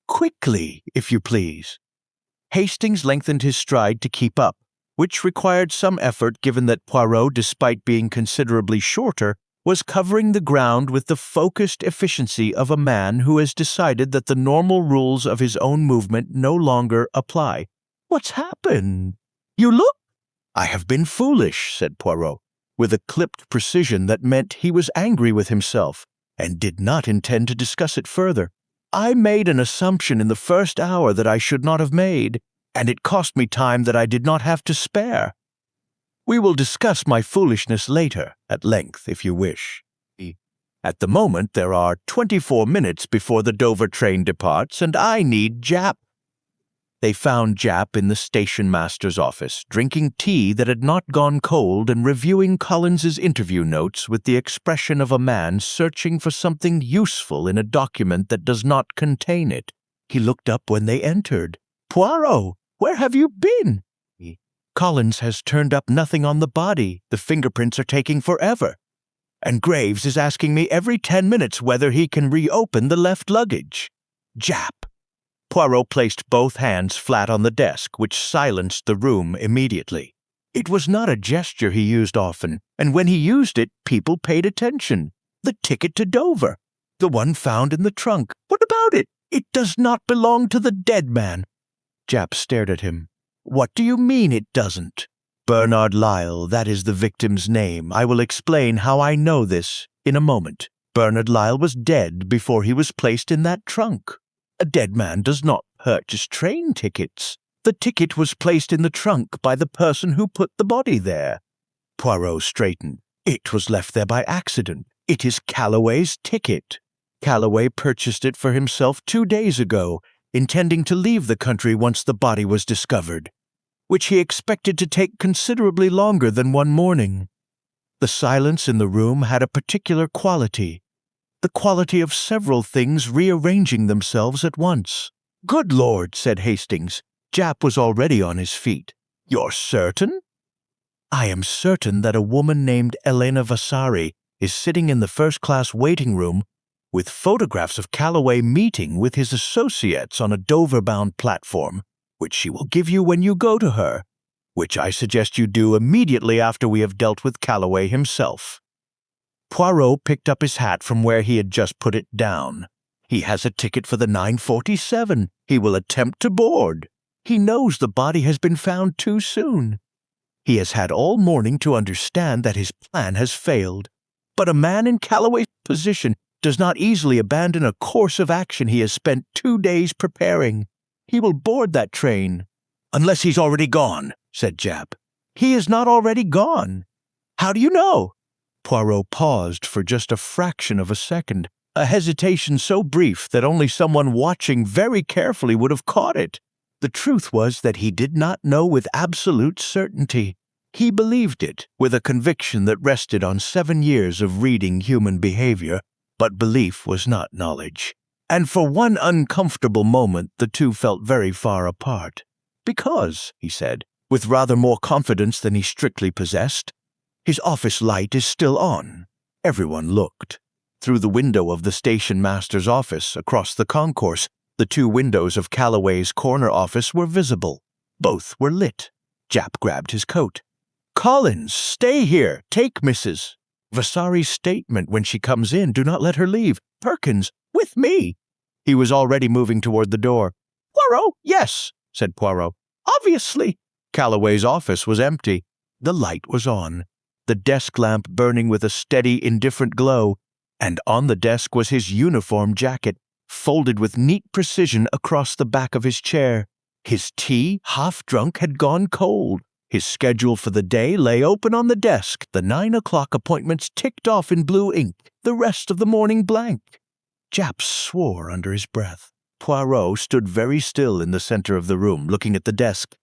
"Quickly, if you please." Hastings lengthened his stride to keep up, which required some effort given that Poirot, despite being considerably shorter, was covering the ground with the focused efficiency of a man who has decided that the normal rules of his own movement no longer apply. "What's happened? You look—" "I have been foolish," said Poirot, with a clipped precision that meant he was angry with himself, and did not intend to discuss it further. "I made an assumption in the first hour that I should not have made, and it cost me time that I did not have to spare. We will discuss my foolishness later, at length, if you wish. At the moment there are 24 minutes before the Dover train departs, and I need Japp." They found Japp in the station master's office, drinking tea that had not gone cold and reviewing Collins's interview notes with the expression of a man searching for something useful in a document that does not contain it. He looked up when they entered. "Poirot, where have you been?" "Collins has turned up nothing on the body. The fingerprints are taking forever. And Graves is asking me every 10 minutes whether he can reopen the left luggage." "Japp." Poirot placed both hands flat on the desk, which silenced the room immediately. It was not a gesture he used often, and when he used it, people paid attention. "The ticket to Dover. The one found in the trunk. What about it? It does not belong to the dead man." Japp stared at him. "What do you mean it doesn't?" "Bernard Lyle, that is the victim's name. I will explain how I know this in a moment. Bernard Lyle was dead before he was placed in that trunk. A dead man does not purchase train tickets. The ticket was placed in the trunk by the person who put the body there." Poirot straightened. "It was left there by accident. It is Calloway's ticket. Calloway purchased it for himself 2 days ago, intending to leave the country once the body was discovered, which he expected to take considerably longer than 1 morning." The silence in the room had a particular quality, the quality of several things rearranging themselves at once. "Good Lord," said Hastings. Japp was already on his feet. "You're certain?" "I am certain that a woman named Elena Vasari is sitting in the first-class waiting room with photographs of Calloway meeting with his associates on a Dover-bound platform, which she will give you when you go to her, which I suggest you do immediately after we have dealt with Calloway himself." Poirot picked up his hat from where he had just put it down. "He has a ticket for the 9:47. He will attempt to board. He knows the body has been found too soon. He has had all morning to understand that his plan has failed. But a man in Calloway's position does not easily abandon a course of action he has spent 2 days preparing. He will board that train." "Unless he's already gone," said Japp. "He is not already gone." "How do you know?" Poirot paused for just a fraction of a second, a hesitation so brief that only someone watching very carefully would have caught it. The truth was that he did not know with absolute certainty. He believed it, with a conviction that rested on 7 years of reading human behavior, but belief was not knowledge. And for one uncomfortable moment the two felt very far apart. "Because," he said, with rather more confidence than he strictly possessed, "his office light is still on." Everyone looked. Through the window of the station master's office, across the concourse, the 2 windows of Calloway's corner office were visible. Both were lit. Japp grabbed his coat. "Collins, stay here. Take Mrs. Vasari's statement when she comes in. Do not let her leave. Perkins, with me." He was already moving toward the door. "Poirot, yes," said Poirot. "Obviously." Calloway's office was empty. The light was on, the desk lamp burning with a steady, indifferent glow, and on the desk was his uniform jacket, folded with neat precision across the back of his chair. His tea, half drunk, had gone cold. His schedule for the day lay open on the desk, the 9 o'clock appointments ticked off in blue ink, the rest of the morning blank. Japp swore under his breath. Poirot stood very still in the center of the room, looking at the desk.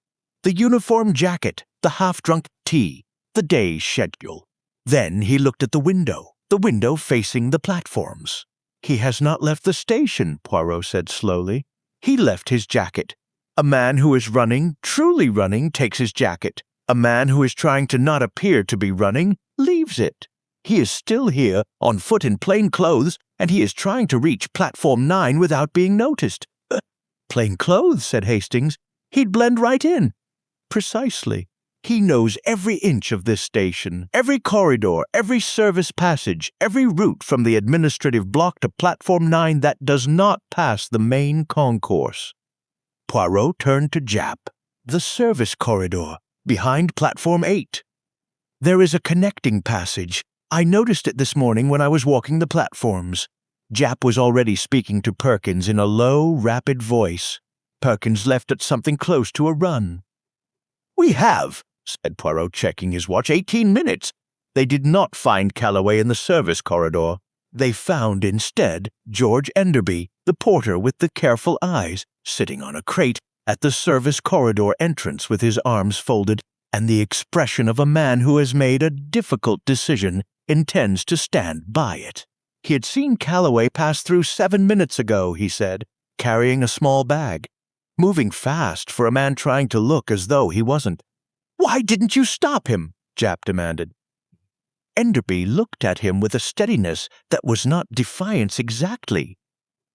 The uniform jacket, the half-drunk tea, the day's schedule. Then he looked at the window facing the platforms. "He has not left the station," Poirot said slowly. "He left his jacket. A man who is running, truly running, takes his jacket. A man who is trying to not appear to be running leaves it. He is still here, on foot in plain clothes, and he is trying to reach platform 9 without being noticed." "Plain clothes," said Hastings. "He'd blend right in." "Precisely. He knows every inch of this station, every corridor, every service passage, every route from the administrative block to platform 9 that does not pass the main concourse." Poirot turned to Japp. "The service corridor, behind platform 8. There is a connecting passage. I noticed it this morning when I was walking the platforms." Japp was already speaking to Perkins in a low, rapid voice. Perkins left at something close to a run. "We have," said Poirot, checking his watch, 18 minutes. They did not find Calloway in the service corridor. They found, instead, George Enderby, the porter with the careful eyes, sitting on a crate at the service corridor entrance with his arms folded and the expression of a man who has made a difficult decision, intends to stand by it. He had seen Calloway pass through 7 minutes ago, he said, carrying a small bag, moving fast for a man trying to look as though he wasn't. "Why didn't you stop him?" Japp demanded. Enderby looked at him with a steadiness that was not defiance exactly,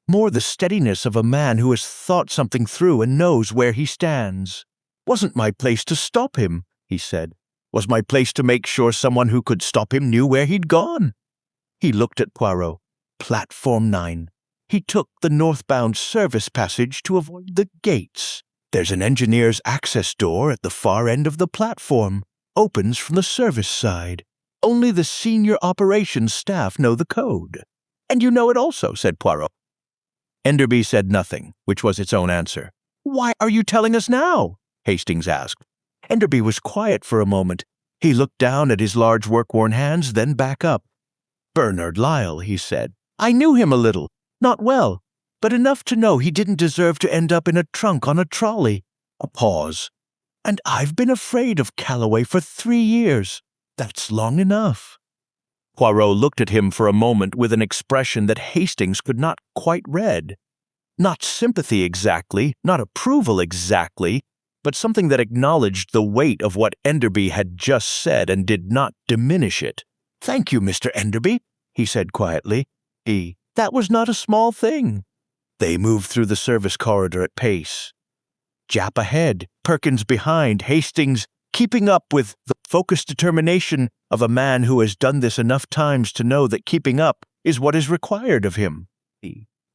more the steadiness of a man who has thought something through and knows where he stands. "Wasn't my place to stop him," he said. "Was my place to make sure someone who could stop him knew where he'd gone." He looked at Poirot. "Platform 9. He took the northbound service passage to avoid the gates. There's an engineer's access door at the far end of the platform. Opens from the service side. Only the senior operations staff know the code." "And you know it also," said Poirot. Enderby said nothing, which was its own answer. "Why are you telling us now?" Hastings asked. Enderby was quiet for a moment. He looked down at his large work-worn hands, then back up. "Bernard Lyle," he said. "I knew him a little. Not well, but enough to know he didn't deserve to end up in a trunk on a trolley." A pause. "And I've been afraid of Calloway for 3 years. That's long enough." Poirot looked at him for a moment with an expression that Hastings could not quite read. Not sympathy exactly, not approval exactly, but something that acknowledged the weight of what Enderby had just said and did not diminish it. "Thank you, Mr. Enderby," he said quietly. That was not a small thing." They moved through the service corridor at pace. Japp ahead, Perkins behind, Hastings keeping up with the focused determination of a man who has done this enough times to know that keeping up is what is required of him.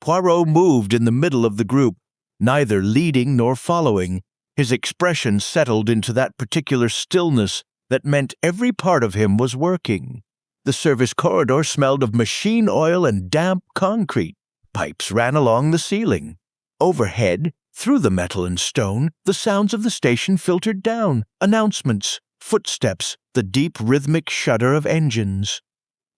Poirot moved in the middle of the group, neither leading nor following. His expression settled into that particular stillness that meant every part of him was working. The service corridor smelled of machine oil and damp concrete. Pipes ran along the ceiling. Overhead, through the metal and stone, the sounds of the station filtered down. Announcements, footsteps, the deep rhythmic shudder of engines.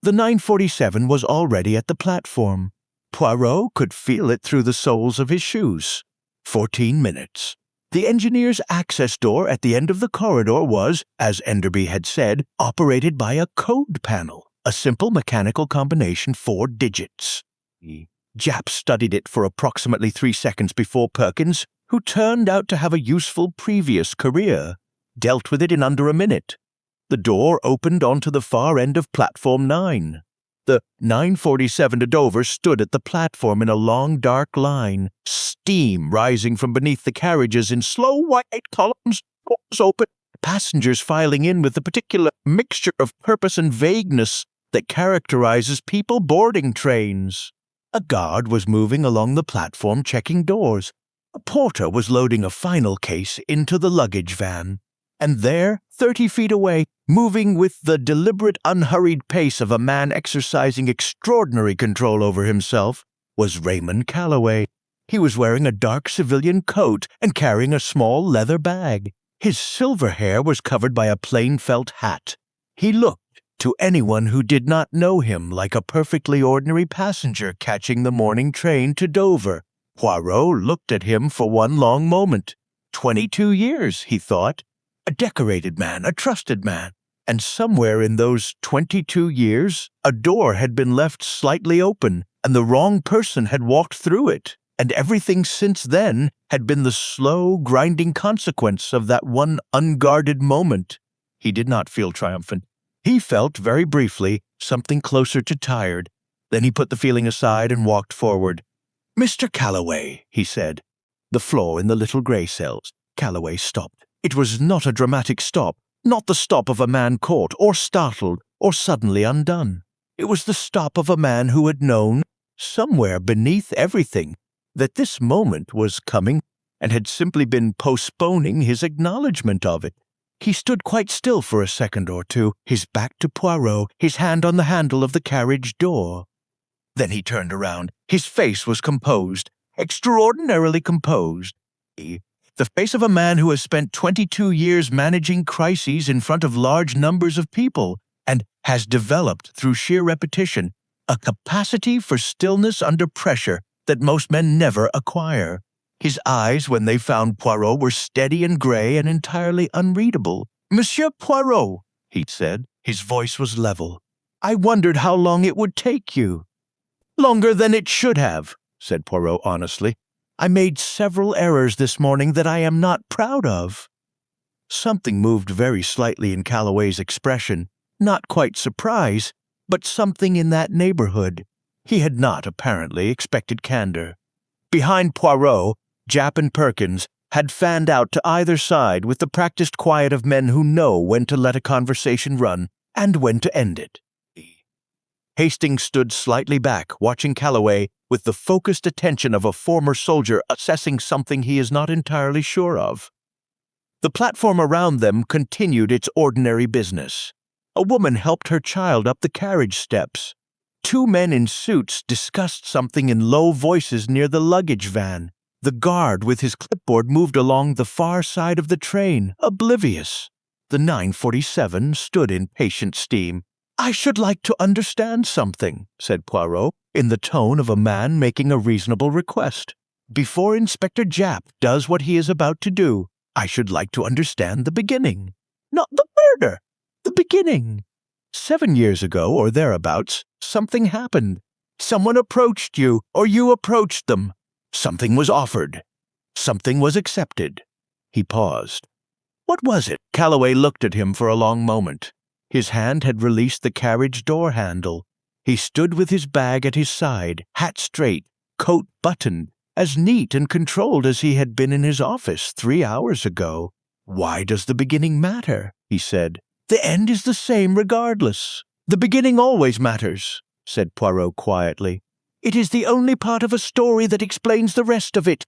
The 947 was already at the platform. Poirot could feel it through the soles of his shoes. 14 minutes. The engineer's access door at the end of the corridor was, as Enderby had said, operated by a code panel, a simple mechanical combination, 4 digits. Japp studied it for approximately 3 seconds before Perkins, who turned out to have a useful previous career, dealt with it in under a minute. The door opened onto the far end of platform 9. The 947 to Dover stood at the platform in a long dark line, steam rising from beneath the carriages in slow white columns, doors open, passengers filing in with the particular mixture of purpose and vagueness that characterizes people boarding trains. A guard was moving along the platform checking doors. A porter was loading a final case into the luggage van. And there, 30 feet away, moving with the deliberate, unhurried pace of a man exercising extraordinary control over himself, was Raymond Calloway. He was wearing a dark civilian coat and carrying a small leather bag. His silver hair was covered by a plain felt hat. He looked, to anyone who did not know him, like a perfectly ordinary passenger catching the morning train to Dover. Poirot looked at him for one long moment. 22 years, he thought. A decorated man, a trusted man. And somewhere in those 22 years, a door had been left slightly open, and the wrong person had walked through it. And everything since then had been the slow, grinding consequence of that one unguarded moment. He did not feel triumphant. He felt, very briefly, something closer to tired. Then he put the feeling aside and walked forward. "Mr. Calloway," he said. The Flaw in the little grey cells. Calloway stopped. It was not a dramatic stop, not the stop of a man caught, or startled, or suddenly undone. It was the stop of a man who had known, somewhere beneath everything, that this moment was coming, and had simply been postponing his acknowledgment of it. He stood quite still for a second or two, his back to Poirot, his hand on the handle of the carriage door. Then he turned around. His face was composed, extraordinarily composed. The face of a man who has spent 22 years managing crises in front of large numbers of people, and has developed, through sheer repetition, a capacity for stillness under pressure that most men never acquire. His eyes, when they found Poirot, were steady and grey and entirely unreadable. "Monsieur Poirot," he said. His voice was level. "I wondered how long it would take you." "Longer than it should have," said Poirot honestly. "I made several errors this morning that I am not proud of." Something moved very slightly in Calloway's expression, not quite surprise, but something in that neighborhood. He had not, apparently, expected candor. Behind Poirot, Japp and Perkins had fanned out to either side with the practiced quiet of men who know when to let a conversation run and when to end it. Hastings stood slightly back, watching Calloway with the focused attention of a former soldier assessing something he is not entirely sure of. The platform around them continued its ordinary business. A woman helped her child up the carriage steps. Two men in suits discussed something in low voices near the luggage van. The guard with his clipboard moved along the far side of the train, oblivious. The 947 stood in patient steam. "I should like to understand something," said Poirot, in the tone of a man making a reasonable request. "Before Inspector Japp does what he is about to do, I should like to understand the beginning. Not the murder, the beginning. 7 years ago, or thereabouts, something happened. Someone approached you, or you approached them. Something was offered. Something was accepted." He paused. "What was it?" Calloway looked at him for a long moment. His hand had released the carriage door handle. He stood with his bag at his side, hat straight, coat buttoned, as neat and controlled as he had been in his office 3 hours ago. "Why does the beginning matter?" he said. "The end is the same regardless." "The beginning always matters," said Poirot quietly. "It is the only part of a story that explains the rest of it."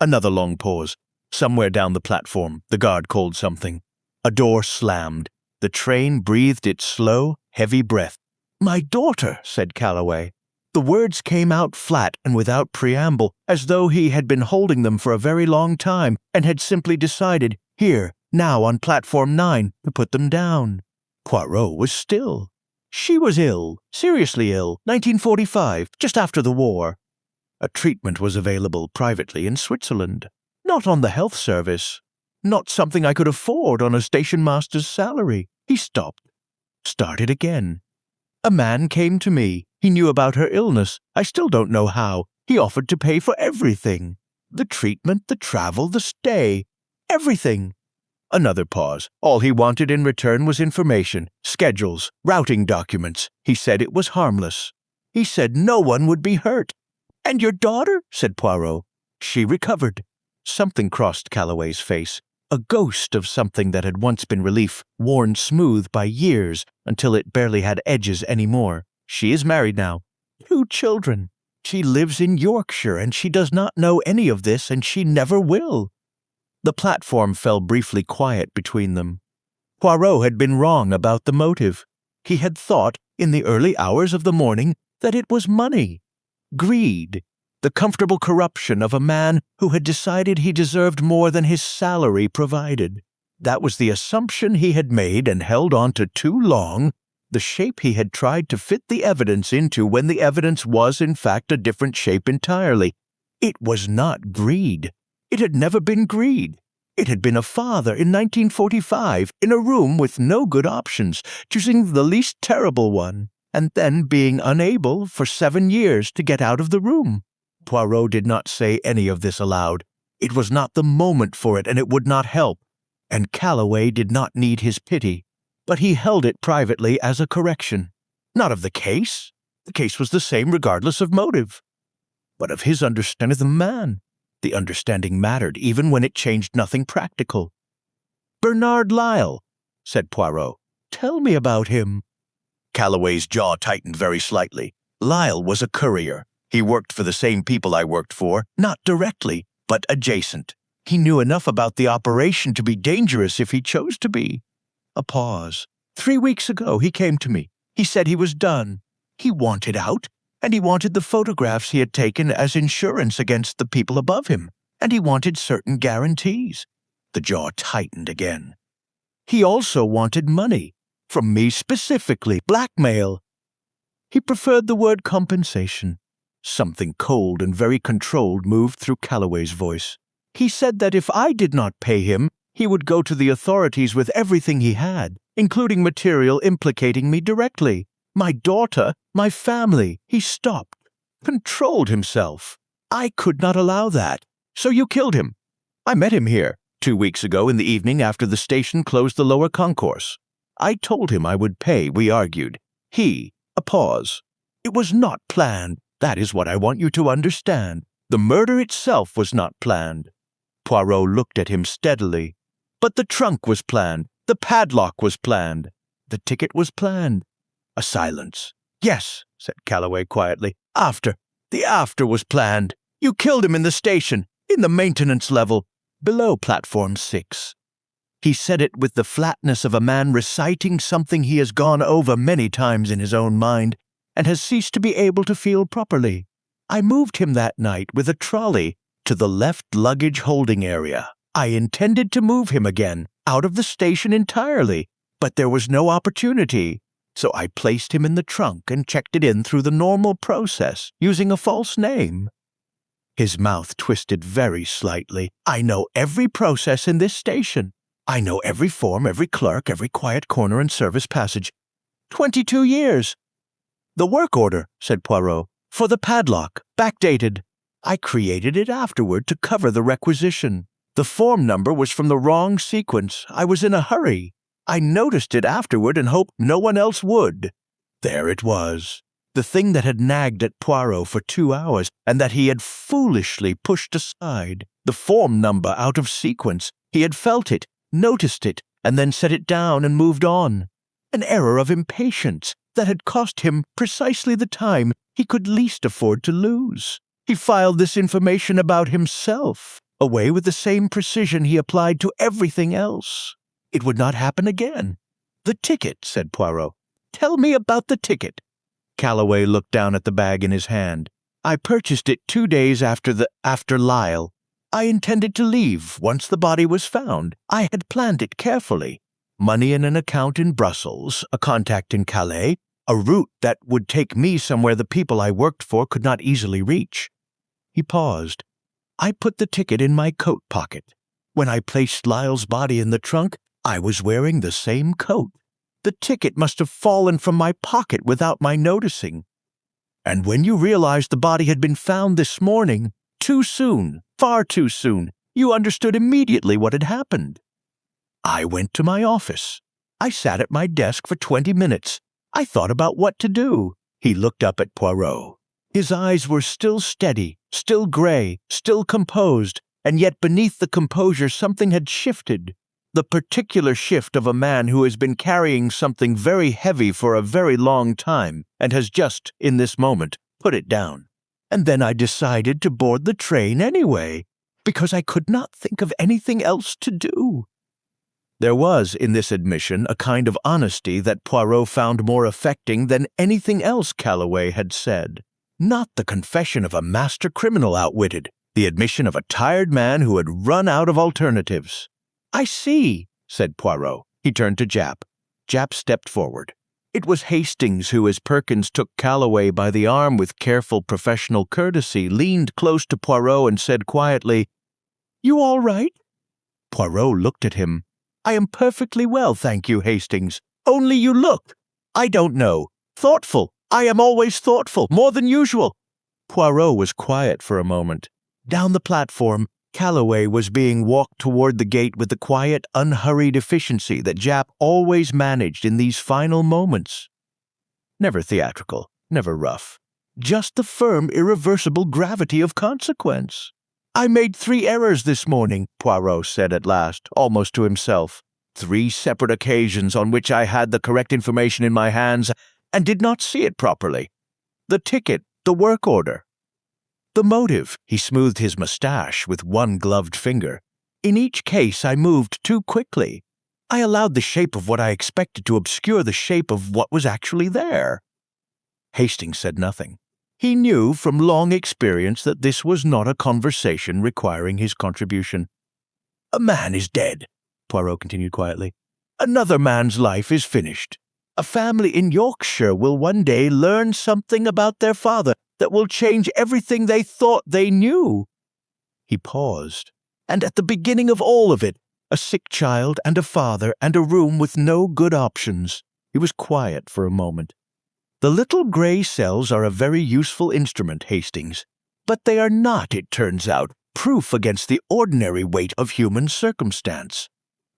Another long pause. Somewhere down the platform, the guard called something. A door slammed. The train breathed its slow, heavy breath. "My daughter," said Calloway. The words came out flat and without preamble, as though he had been holding them for a very long time and had simply decided, here, now on platform 9, to put them down. Poirot was still. "She was ill, seriously ill, 1945, just after the war. A treatment was available privately in Switzerland. Not on the health service. Not something I could afford on a station master's salary." He stopped. Started again. "A man came to me. He knew about her illness. I still don't know how. He offered to pay for everything. The treatment, the travel, the stay. Everything." Another pause. All he wanted in return was information, schedules, routing documents. He said it was harmless. He said no one would be hurt. "And your daughter?" said Poirot. "She recovered." Something crossed Calloway's face. A ghost of something that had once been relief, worn smooth by years until it barely had edges anymore. She is married now. 2 children. She lives in Yorkshire, and she does not know any of this, and she never will. The platform fell briefly quiet between them. Poirot had been wrong about the motive. He had thought, in the early hours of the morning, that it was money. Greed. The comfortable corruption of a man who had decided he deserved more than his salary provided. That was the assumption he had made and held on to too long, the shape he had tried to fit the evidence into when the evidence was in fact a different shape entirely. It was not greed. It had never been greed. It had been a father in 1945 in a room with no good options, choosing the least terrible one, and then being unable for 7 years to get out of the room. Poirot did not say any of this aloud. It was not the moment for it, and it would not help. And Calloway did not need his pity. But he held it privately as a correction. Not of the case. The case was the same regardless of motive. But of his understanding of the man. The understanding mattered, even when it changed nothing practical. "Bernard Lyle," said Poirot. "Tell me about him." Calloway's jaw tightened very slightly. Lyle was a courier. He worked for the same people I worked for, not directly, but adjacent. He knew enough about the operation to be dangerous if he chose to be. A pause. 3 weeks ago he came to me. He said he was done. He wanted out, and he wanted the photographs he had taken as insurance against the people above him, and he wanted certain guarantees. The jaw tightened again. He also wanted money. From me specifically, blackmail. He preferred the word compensation. Something cold and very controlled moved through Calloway's voice. He said that if I did not pay him, he would go to the authorities with everything he had, including material implicating me directly. My daughter, my family. He stopped, controlled himself. I could not allow that. So you killed him. I met him here 2 weeks ago in the evening after the station closed the lower concourse. I told him I would pay, we argued. A pause. It was not planned. That is what I want you to understand. The murder itself was not planned. Poirot looked at him steadily. But the trunk was planned. The padlock was planned. The ticket was planned. A silence. "Yes," said Calloway quietly. The after was planned. You killed him in the station, in the maintenance level, below platform 6. He said it with the flatness of a man reciting something he has gone over many times in his own mind, and has ceased to be able to feel properly. I moved him that night with a trolley to the left luggage holding area. I intended to move him again, out of the station entirely, but there was no opportunity. So I placed him in the trunk and checked it in through the normal process, using a false name. His mouth twisted very slightly. I know every process in this station. I know every form, every clerk, every quiet corner and service passage. 22 years. "The work order," said Poirot, "for the padlock, backdated. I created it afterward to cover the requisition. The form number was from the wrong sequence. I was in a hurry. I noticed it afterward and hoped no one else would." There it was. The thing that had nagged at Poirot for 2 hours and that he had foolishly pushed aside. The form number out of sequence. He had felt it, noticed it, and then set it down and moved on. An error of impatience that had cost him precisely the time he could least afford to lose. He filed this information about himself, away with the same precision he applied to everything else. It would not happen again. "The ticket," said Poirot. "Tell me about the ticket." Calloway looked down at the bag in his hand. "I purchased it 2 days after Lyle. I intended to leave once the body was found. I had planned it carefully. Money in an account in Brussels, a contact in Calais, a route that would take me somewhere the people I worked for could not easily reach." He paused. "I put the ticket in my coat pocket. When I placed Lyle's body in the trunk, I was wearing the same coat. The ticket must have fallen from my pocket without my noticing. And when you realized the body had been found this morning, too soon, far too soon, you understood immediately what had happened. I went to my office. I sat at my desk for 20 minutes. I thought about what to do." He looked up at Poirot. His eyes were still steady, still gray, still composed, and yet beneath the composure something had shifted. The particular shift of a man who has been carrying something very heavy for a very long time and has just, in this moment, put it down. And then I decided to board the train anyway, because I could not think of anything else to do. There was in this admission a kind of honesty that Poirot found more affecting than anything else Calloway had said. Not the confession of a master criminal outwitted, the admission of a tired man who had run out of alternatives. "I see," said Poirot. He turned to Japp. Japp stepped forward. It was Hastings who, as Perkins took Calloway by the arm with careful professional courtesy, leaned close to Poirot and said quietly, "You all right?" Poirot looked at him. "I am perfectly well, thank you, Hastings. Only you look, I don't know, thoughtful. I am always thoughtful, more than usual." Poirot was quiet for a moment. Down the platform, Calloway was being walked toward the gate with the quiet, unhurried efficiency that Japp always managed in these final moments. Never theatrical, never rough. Just the firm, irreversible gravity of consequence. "I made 3 errors this morning," Poirot said at last, almost to himself. 3 separate occasions on which I had the correct information in my hands and did not see it properly. The ticket, the work order. The motive," he smoothed his mustache with one gloved finger. "In each case I moved too quickly. I allowed the shape of what I expected to obscure the shape of what was actually there." Hastings said nothing. He knew from long experience that this was not a conversation requiring his contribution. "A man is dead," Poirot continued quietly. "Another man's life is finished. A family in Yorkshire will one day learn something about their father that will change everything they thought they knew." He paused. "And at the beginning of all of it, a sick child and a father and a room with no good options." He was quiet for a moment. "The little gray cells are a very useful instrument, Hastings, but they are not, it turns out, proof against the ordinary weight of human circumstance."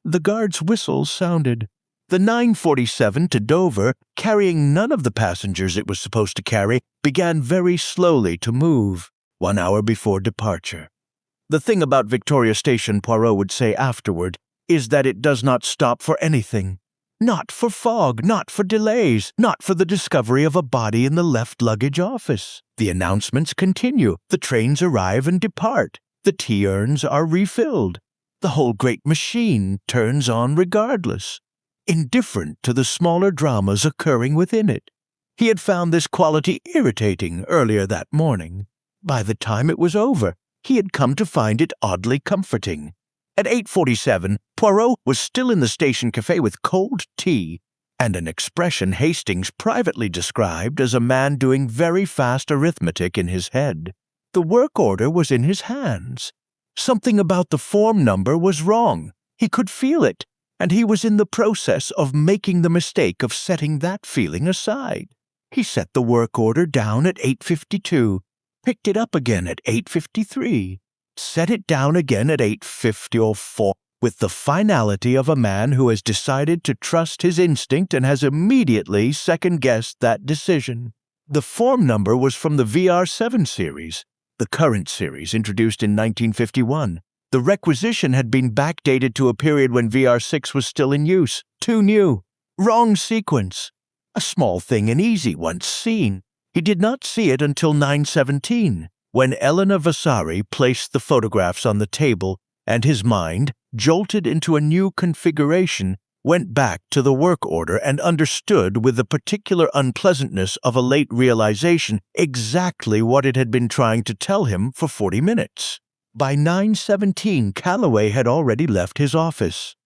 The guard's whistle sounded. The 9:47 to Dover, carrying none of the passengers it was supposed to carry, began very slowly to move, 1 hour before departure. The thing about Victoria Station, Poirot would say afterward, is that it does not stop for anything. Not for fog, not for delays, not for the discovery of a body in the left luggage office. The announcements continue, the trains arrive and depart, the tea urns are refilled. The whole great machine turns on regardless, indifferent to the smaller dramas occurring within it. He had found this quality irritating earlier that morning. By the time it was over, he had come to find it oddly comforting. At 8:47, Poirot was still in the station café with cold tea, and an expression Hastings privately described as a man doing very fast arithmetic in his head. The work order was in his hands. Something about the form number was wrong. He could feel it, and he was in the process of making the mistake of setting that feeling aside. He set the work order down at 8:52, picked it up again at 8:53, set it down again at 8:54, with the finality of a man who has decided to trust his instinct and has immediately second-guessed that decision. The form number was from the VR7 series, the current series introduced in 1951. The requisition had been backdated to a period when VR6 was still in use. Too new. Wrong sequence. A small thing and easy once seen. He did not see it until 9:17, when Elena Vasari placed the photographs on the table, and his mind, jolted into a new configuration, went back to the work order and understood with the particular unpleasantness of a late realization exactly what it had been trying to tell him for 40 minutes. By 9:17, Calloway had already left his office.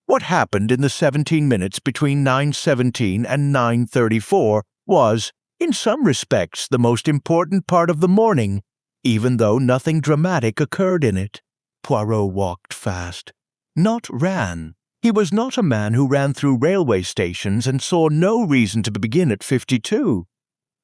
What happened in the 17 minutes between 9:17 and 9:34 was, in some respects, the most important part of the morning, even though nothing dramatic occurred in it. Poirot walked fast. Not ran. He was not a man who ran through railway stations and saw no reason to begin at 52.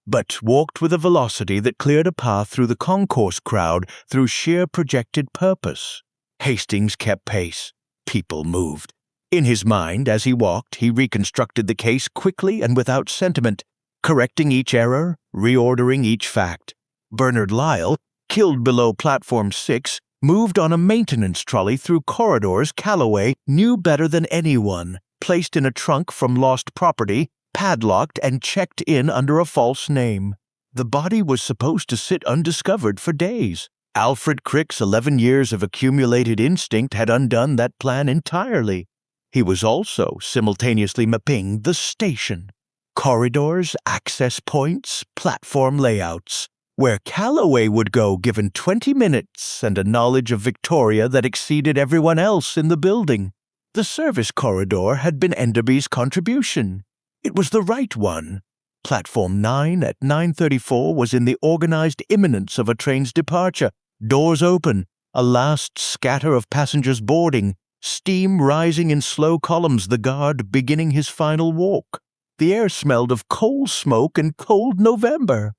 But walked with a velocity that cleared a path through the concourse crowd through sheer projected purpose. Hastings kept pace. People moved. In his mind, as he walked, he reconstructed the case quickly and without sentiment, correcting each error, reordering each fact. Bernard Lyle, killed below platform 6, moved on a maintenance trolley through corridors Calloway knew better than anyone, placed in a trunk from lost property, padlocked and checked in under a false name. The body was supposed to sit undiscovered for days. Alfred Crick's 11 years of accumulated instinct had undone that plan entirely. He was also simultaneously mapping the station. Corridors, access points, platform layouts. Where Calloway would go given 20 minutes and a knowledge of Victoria that exceeded everyone else in the building. The service corridor had been Enderby's contribution. It was the right one. Platform 9 at 9:34 was in the organized imminence of a train's departure. Doors open, a last scatter of passengers boarding, steam rising in slow columns, the guard beginning his final walk. The air smelled of coal smoke and cold November.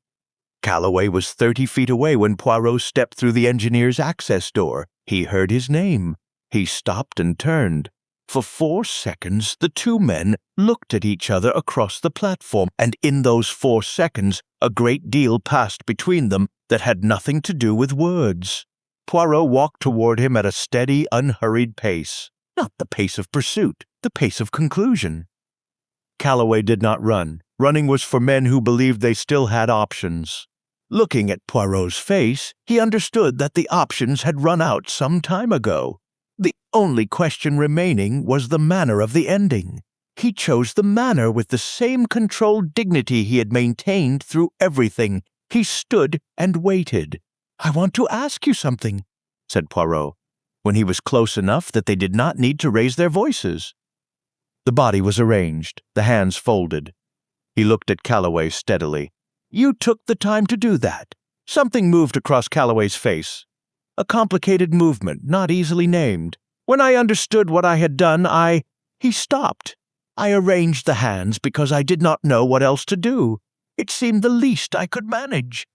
Calloway was 30 feet away when Poirot stepped through the engineer's access door. He heard his name. He stopped and turned. For 4 seconds, the two men looked at each other across the platform, and in those 4 seconds, a great deal passed between them that had nothing to do with words. Poirot walked toward him at a steady, unhurried pace. Not the pace of pursuit, the pace of conclusion. Calloway did not run. Running was for men who believed they still had options. Looking at Poirot's face, he understood that the options had run out some time ago. The only question remaining was the manner of the ending. He chose the manner with the same controlled dignity he had maintained through everything. He stood and waited. "I want to ask you something," said Poirot, when he was close enough that they did not need to raise their voices. The body was arranged, the hands folded. He looked at Calloway steadily. "You took the time to do that." Something moved across Calloway's face. A complicated movement, not easily named. "When I understood what I had done, He stopped. "I arranged the hands because I did not know what else to do. It seemed the least I could manage."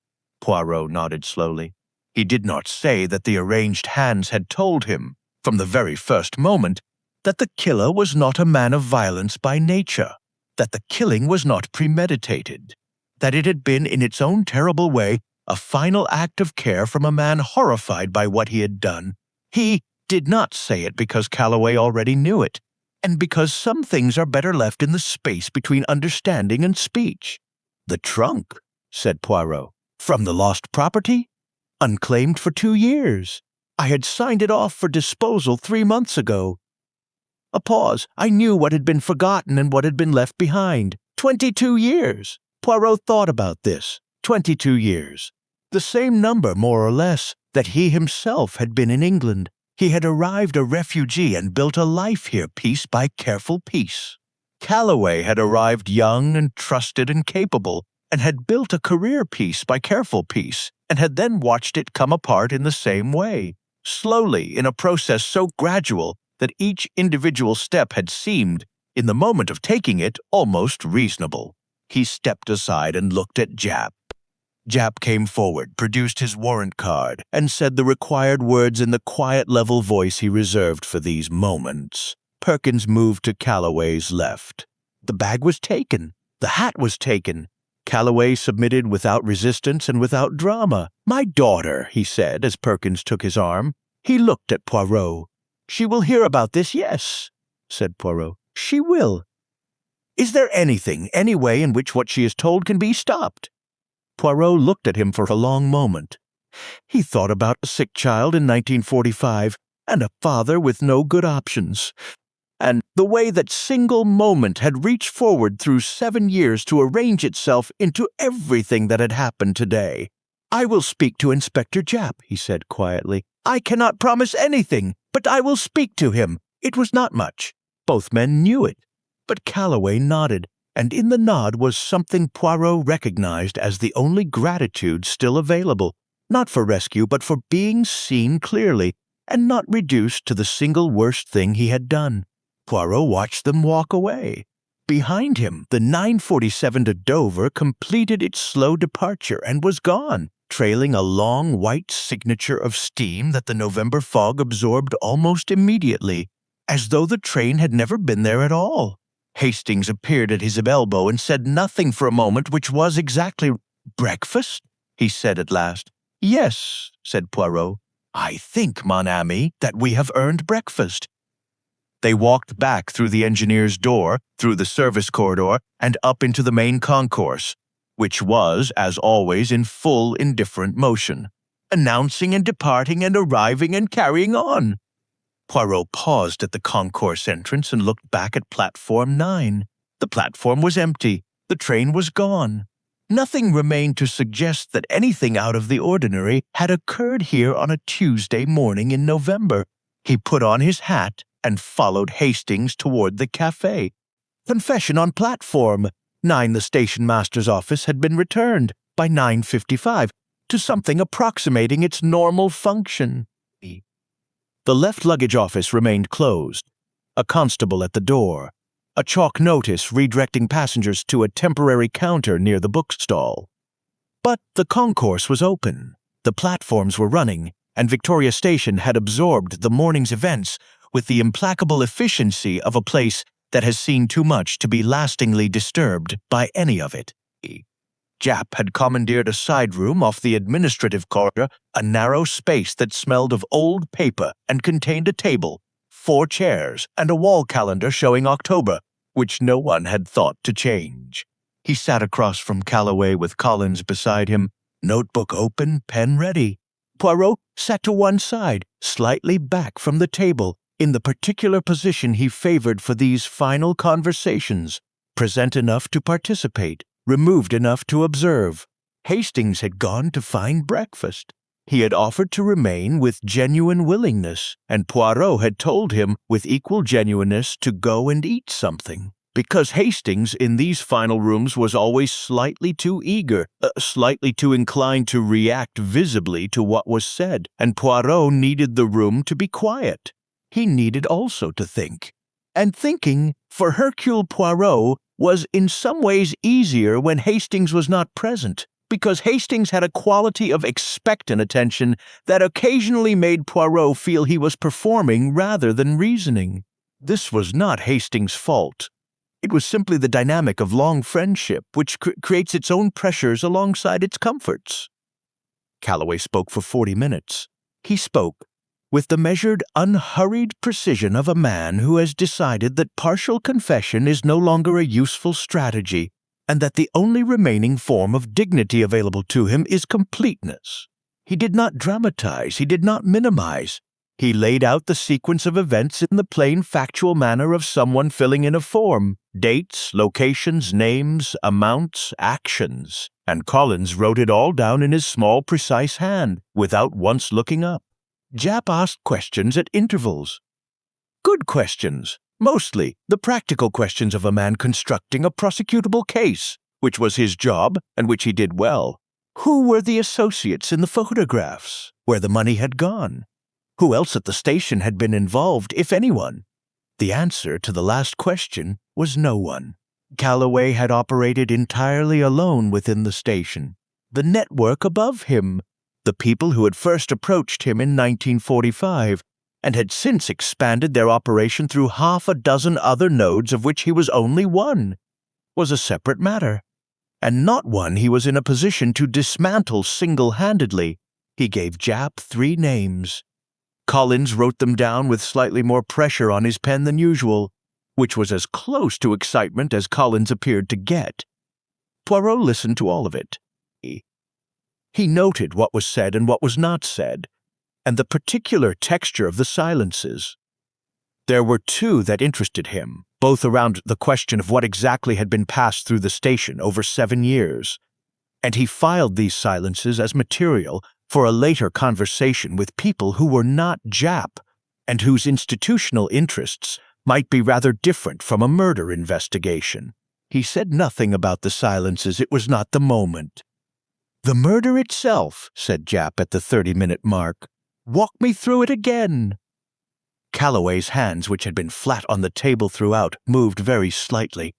Poirot nodded slowly. He did not say that the arranged hands had told him, from the very first moment, that the killer was not a man of violence by nature, that the killing was not premeditated, that it had been in its own terrible way a final act of care from a man horrified by what he had done. He did not say it because Calloway already knew it, and because some things are better left in the space between understanding and speech. "The trunk," said Poirot. "From the lost property? Unclaimed for 2 years. I had signed it off for disposal 3 months ago." A pause. "I knew what had been forgotten and what had been left behind. 22 years. Poirot thought about this. 22 years. The same number, more or less, that he himself had been in England. He had arrived a refugee and built a life here piece by careful piece. Calloway had arrived young and trusted and capable, and had built a career piece by careful piece, and had then watched it come apart in the same way, slowly, in a process so gradual that each individual step had seemed, in the moment of taking it, almost reasonable. He stepped aside and looked at Japp. Japp came forward, produced his warrant card, and said the required words in the quiet, level voice he reserved for these moments. Perkins moved to Calloway's left. The bag was taken. The hat was taken. Calloway submitted without resistance and without drama. "My daughter," he said as Perkins took his arm. He looked at Poirot. "She will hear about this, yes," said Poirot. "She will. Is there anything, any way in which what she is told can be stopped?" Poirot looked at him for a long moment. He thought about a sick child in 1945, and a father with no good options, and the way that single moment had reached forward through 7 years to arrange itself into everything that had happened today. "I will speak to Inspector Japp," he said quietly. "I cannot promise anything, but I will speak to him." It was not much. Both men knew it. But Calloway nodded, and in the nod was something Poirot recognized as the only gratitude still available, not for rescue but for being seen clearly, and not reduced to the single worst thing he had done. Poirot watched them walk away. Behind him, the 9:47 to Dover completed its slow departure and was gone, trailing a long white signature of steam that the November fog absorbed almost immediately, as though the train had never been there at all. Hastings appeared at his elbow and said nothing for a moment, which was exactly "Breakfast?" he said at last. "Yes," said Poirot. "I think, mon ami, that we have earned breakfast." They walked back through the engineer's door, through the service corridor, and up into the main concourse, which was, as always, in full indifferent motion, announcing and departing and arriving and carrying on. Poirot paused at the concourse entrance and looked back at Platform 9. The platform was empty. The train was gone. Nothing remained to suggest that anything out of the ordinary had occurred here on a Tuesday morning in November. He put on his hat and followed Hastings toward the café. Confession on Platform 9. The station master's office had been returned by 9:55 to something approximating its normal function. The left luggage office remained closed. A constable at the door. A chalk notice redirecting passengers to a temporary counter near the bookstall. But the concourse was open, the platforms were running, and Victoria Station had absorbed the morning's events with the implacable efficiency of a place that has seen too much to be lastingly disturbed by any of it. Japp had commandeered a side room off the administrative corridor, a narrow space that smelled of old paper and contained a table, 4 chairs, and a wall calendar showing October, which no one had thought to change. He sat across from Calloway with Collins beside him, notebook open, pen ready. Poirot sat to one side, slightly back from the table, in the particular position he favored for these final conversations, present enough to participate, removed enough to observe. Hastings had gone to find breakfast. He had offered to remain with genuine willingness, and Poirot had told him with equal genuineness to go and eat something, because Hastings in these final rooms was always slightly too eager, slightly too inclined to react visibly to what was said, and Poirot needed the room to be quiet. He needed also to think. And thinking, for Hercule Poirot, was in some ways easier when Hastings was not present, because Hastings had a quality of expectant attention that occasionally made Poirot feel he was performing rather than reasoning. This was not Hastings' fault. It was simply the dynamic of long friendship, which creates its own pressures alongside its comforts. Calloway spoke for 40 minutes. He spoke with the measured, unhurried precision of a man who has decided that partial confession is no longer a useful strategy, and that the only remaining form of dignity available to him is completeness. He did not dramatize, he did not minimize. He laid out the sequence of events in the plain factual manner of someone filling in a form, dates, locations, names, amounts, actions, and Collins wrote it all down in his small, precise hand, without once looking up. Japp asked questions at intervals. Good questions. Mostly the practical questions of a man constructing a prosecutable case, which was his job and which he did well. Who were the associates in the photographs? Where the money had gone? Who else at the station had been involved, if anyone? The answer to the last question was no one. Calloway had operated entirely alone within the station. The network above him, the people who had first approached him in 1945, and had since expanded their operation through 6 other nodes of which he was only one, was a separate matter, and not one he was in a position to dismantle single-handedly. He gave Japp 3 names. Collins wrote them down with slightly more pressure on his pen than usual, which was as close to excitement as Collins appeared to get. Poirot listened to all of it. He noted what was said and what was not said, and the particular texture of the silences. There were 2 that interested him, both around the question of what exactly had been passed through the station over 7 years, and he filed these silences as material for a later conversation with people who were not Japp, and whose institutional interests might be rather different from a murder investigation. He said nothing about the silences. It was not the moment. The murder itself, said Japp at the 30-minute mark. Walk me through it again. Calloway's hands, which had been flat on the table throughout, moved very slightly.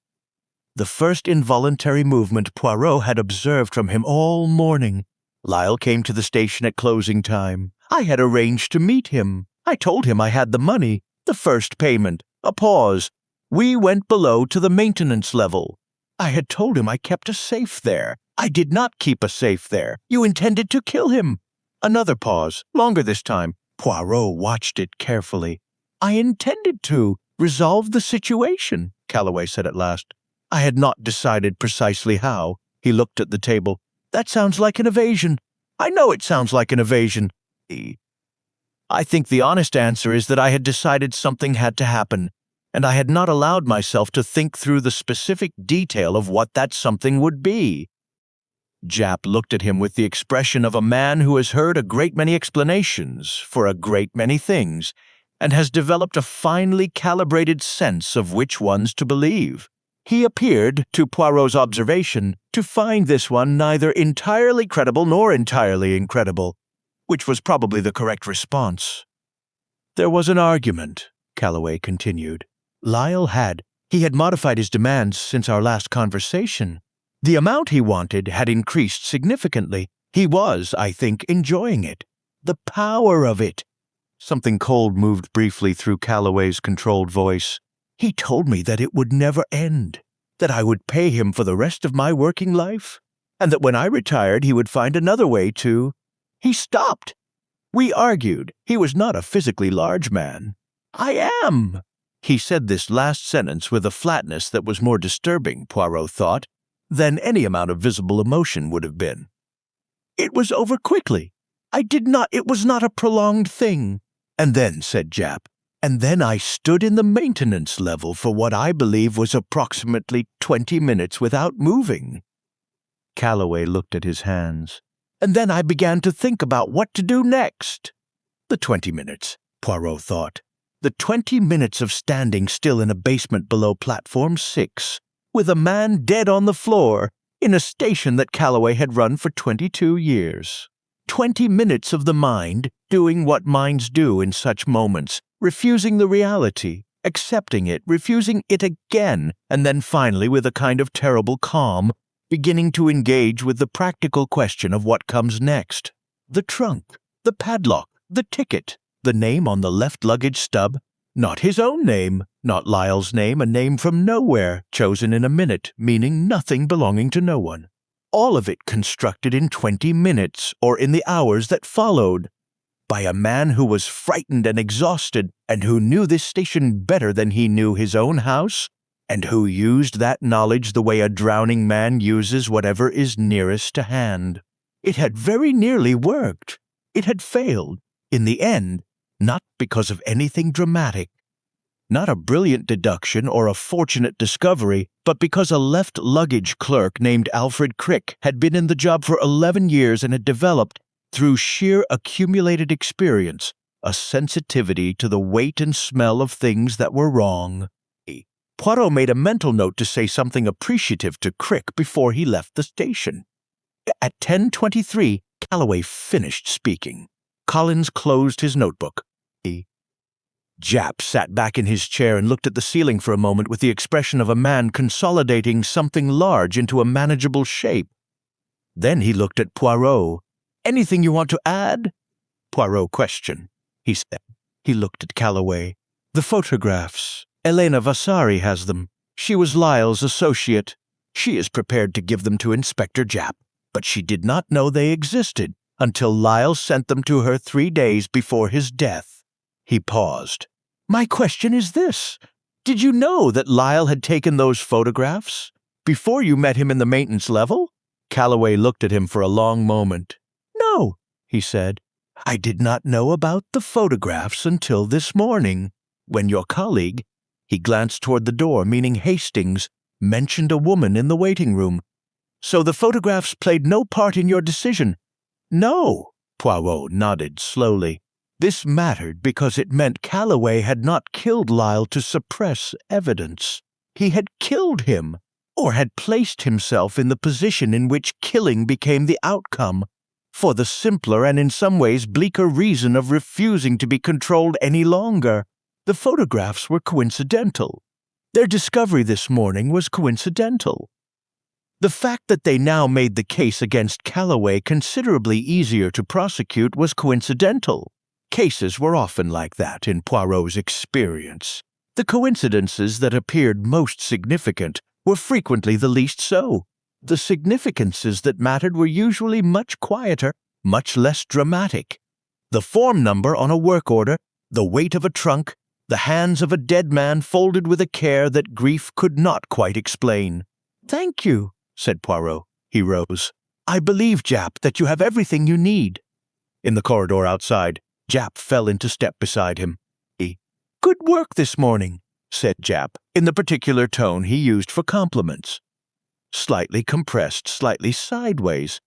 The first involuntary movement Poirot had observed from him all morning. Lyle came to the station at closing time. I had arranged to meet him. I told him I had the money, the first payment, a pause. We went below to the maintenance level. I had told him I kept a safe there. I did not keep a safe there. You intended to kill him. Another pause, longer this time. Poirot watched it carefully. "I intended to resolve the situation," Calloway said at last. "I had not decided precisely how." He looked at the table. "That sounds like an evasion." "I know it sounds like an evasion." "I think the honest answer is that I had decided something had to happen, and I had not allowed myself to think through the specific detail of what that something would be." Japp looked at him with the expression of a man who has heard a great many explanations for a great many things, and has developed a finely calibrated sense of which ones to believe. He appeared, to Poirot's observation, to find this one neither entirely credible nor entirely incredible, which was probably the correct response. "There was an argument," Calloway continued. He had modified his demands since our last conversation. The amount he wanted had increased significantly. He was, I think, enjoying it. The power of it. Something cold moved briefly through Calloway's controlled voice. "He told me that it would never end, that I would pay him for the rest of my working life, and that when I retired he would find another way to—" He stopped. We argued. He was not a physically large man. "I am." He said this last sentence with a flatness that was more disturbing, Poirot thought, than any amount of visible emotion would have been. "It was over quickly. It was not a prolonged thing." "And then," said Japp, "and then I stood in the maintenance level for what I believe was approximately 20 minutes without moving." Calloway looked at his hands. "And then I began to think about what to do next." The 20 minutes, Poirot thought. The 20 minutes of standing still in a basement below platform 6, with a man dead on the floor, in a station that Calloway had run for 22 years. 20 minutes of the mind doing what minds do in such moments, refusing the reality, accepting it, refusing it again, and then finally, with a kind of terrible calm, beginning to engage with the practical question of what comes next. The trunk, the padlock, the ticket, the name on the left luggage stub, not his own name, not Lyle's name, a name from nowhere, chosen in a minute, meaning nothing, belonging to no one. All of it constructed in 20 minutes, or in the hours that followed, by a man who was frightened and exhausted, and who knew this station better than he knew his own house, and who used that knowledge the way a drowning man uses whatever is nearest to hand. It had very nearly worked. It had failed, in the end, not because of anything dramatic, not a brilliant deduction or a fortunate discovery, but because a left luggage clerk named Alfred Crick had been in the job for 11 years and had developed, through sheer accumulated experience, a sensitivity to the weight and smell of things that were wrong. Poirot made a mental note to say something appreciative to Crick before he left the station. At 10:23, Calloway finished speaking. Collins closed his notebook. Japp sat back in his chair and looked at the ceiling for a moment with the expression of a man consolidating something large into a manageable shape. Then he looked at Poirot. "Anything you want to add?" Poirot questioned, he said. He looked at Calloway. "The photographs. Elena Vasari has them. She was Lyle's associate. She is prepared to give them to Inspector Japp, but she did not know they existed until Lyle sent them to her 3 days before his death." He paused. "My question is this. Did you know that Lyle had taken those photographs before you met him in the maintenance level?" Calloway looked at him for a long moment. "No," he said. "I did not know about the photographs until this morning, when your colleague," he glanced toward the door, meaning Hastings, "mentioned a woman in the waiting room. So the photographs played no part in your decision?" "No," Poirot nodded slowly. This mattered because it meant Calloway had not killed Lyle to suppress evidence. He had killed him, or had placed himself in the position in which killing became the outcome, for the simpler and in some ways bleaker reason of refusing to be controlled any longer. The photographs were coincidental. Their discovery this morning was coincidental. The fact that they now made the case against Calloway considerably easier to prosecute was coincidental. Cases were often like that in Poirot's experience. The coincidences that appeared most significant were frequently the least so. The significances that mattered were usually much quieter much less dramatic. The form number on a work order, the weight of a trunk, the hands of a dead man folded with a care that grief could not quite explain. "Thank you," said Poirot. He rose. "I believe, Japp, that you have everything you need." In the corridor outside, Japp fell into step beside him. "Good work this morning," said Japp, in the particular tone he used for compliments. Slightly compressed, slightly sideways,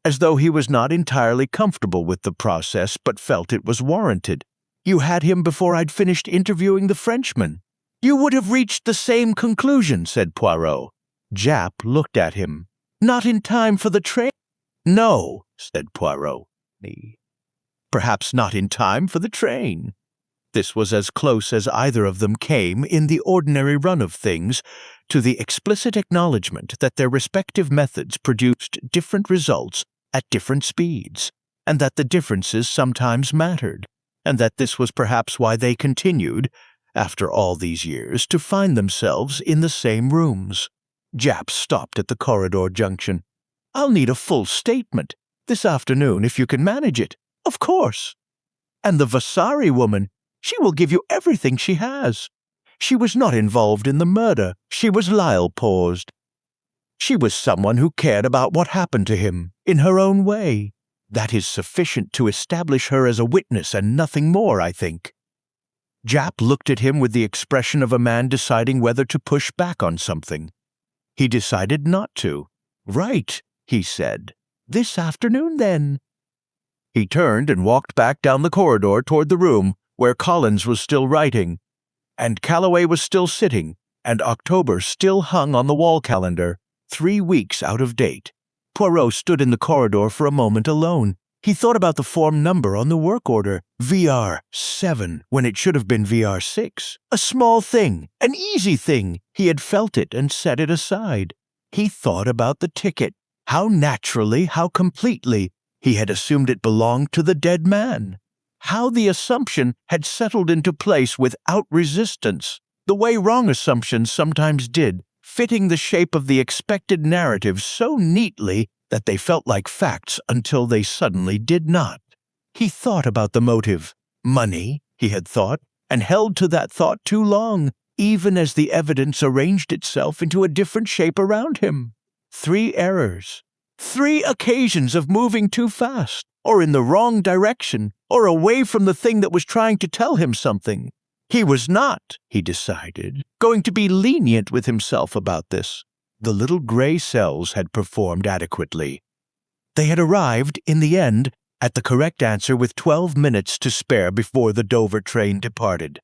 as though he was not entirely comfortable with the process but felt it was warranted. "You had him before I'd finished interviewing the Frenchman." "You would have reached the same conclusion," said Poirot. Japp looked at him. "Not in time for the train?" "No," said Poirot. "Perhaps not in time for the train." This was as close as either of them came in the ordinary run of things to the explicit acknowledgement that their respective methods produced different results at different speeds, and that the differences sometimes mattered, and that this was perhaps why they continued, after all these years, to find themselves in the same rooms. Japp stopped at the corridor junction. "I'll need a full statement this afternoon if you can manage it." "Of course." "And the Vasari woman, she will give you everything she has." "She was not involved in the murder." Lyle paused. "She was someone who cared about what happened to him, in her own way. That is sufficient to establish her as a witness and nothing more, I think." Japp looked at him with the expression of a man deciding whether to push back on something. He decided not to. "Right," he said. "This afternoon, then." He turned and walked back down the corridor toward the room where Collins was still writing, and Calloway was still sitting, and October still hung on the wall calendar, 3 weeks out of date. Poirot stood in the corridor for a moment alone. He thought about the form number on the work order, VR7, when it should have been VR6. A small thing, an easy thing. He had felt it and set it aside. He thought about the ticket. How naturally, how completely, he had assumed it belonged to the dead man. How the assumption had settled into place without resistance, the way wrong assumptions sometimes did, fitting the shape of the expected narrative so neatly that they felt like facts until they suddenly did not. He thought about the motive. Money, he had thought, and held to that thought too long, even as the evidence arranged itself into a different shape around him. 3 errors. 3 occasions of moving too fast, or in the wrong direction, or away from the thing that was trying to tell him something. He was not, he decided, going to be lenient with himself about this. The little gray cells had performed adequately. They had arrived, in the end, at the correct answer with 12 minutes to spare before the Dover train departed.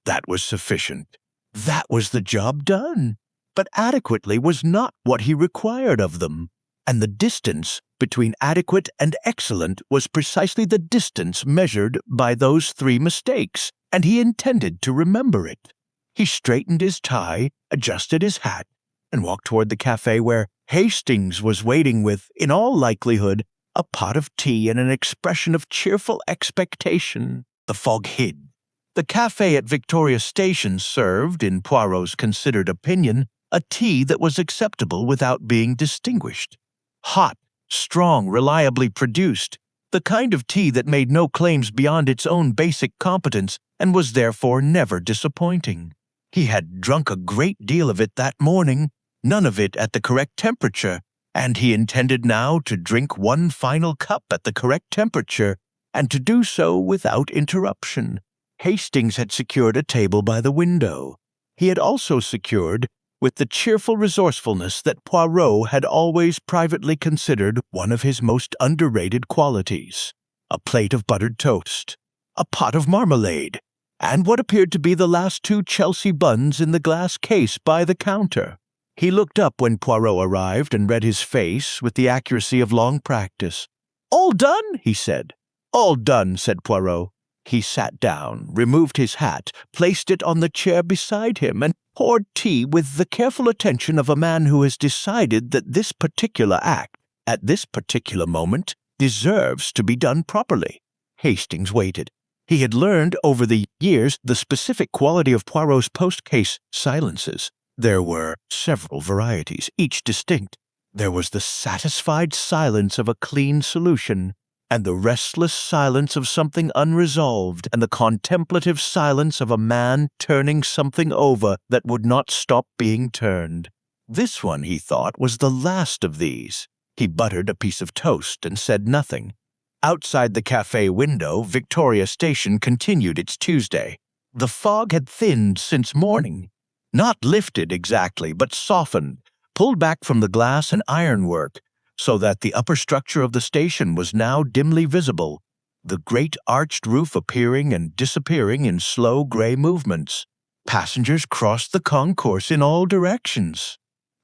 That was sufficient. That was the job done. But adequately was not what he required of them. And the distance between adequate and excellent was precisely the distance measured by those 3 mistakes, and he intended to remember it. He straightened his tie, adjusted his hat, and walked toward the cafe where Hastings was waiting with, in all likelihood, a pot of tea and an expression of cheerful expectation. The fog hid. The cafe at Victoria Station served, in Poirot's considered opinion, a tea that was acceptable without being distinguished. Hot, strong, reliably produced, the kind of tea that made no claims beyond its own basic competence and was therefore never disappointing. He had drunk a great deal of it that morning, none of it at the correct temperature, and he intended now to drink one final cup at the correct temperature, and to do so without interruption. Hastings had secured a table by the window. He had also secured, with the cheerful resourcefulness that Poirot had always privately considered one of his most underrated qualities, a plate of buttered toast, a pot of marmalade, and what appeared to be the last 2 Chelsea buns in the glass case by the counter. He looked up when Poirot arrived and read his face with the accuracy of long practice. "All done?" he said. "All done," said Poirot. He sat down, removed his hat, placed it on the chair beside him, and poured tea with the careful attention of a man who has decided that this particular act, at this particular moment, deserves to be done properly. Hastings waited. He had learned over the years the specific quality of Poirot's post-case silences. There were several varieties, each distinct. There was the satisfied silence of a clean solution, and the restless silence of something unresolved, and the contemplative silence of a man turning something over that would not stop being turned. This one, he thought, was the last of these. He buttered a piece of toast and said nothing. Outside the cafe window, Victoria Station continued its Tuesday. The fog had thinned since morning. Not lifted exactly, but softened, pulled back from the glass and ironwork, so that the upper structure of the station was now dimly visible, the great arched roof appearing and disappearing in slow gray movements. Passengers crossed the concourse in all directions.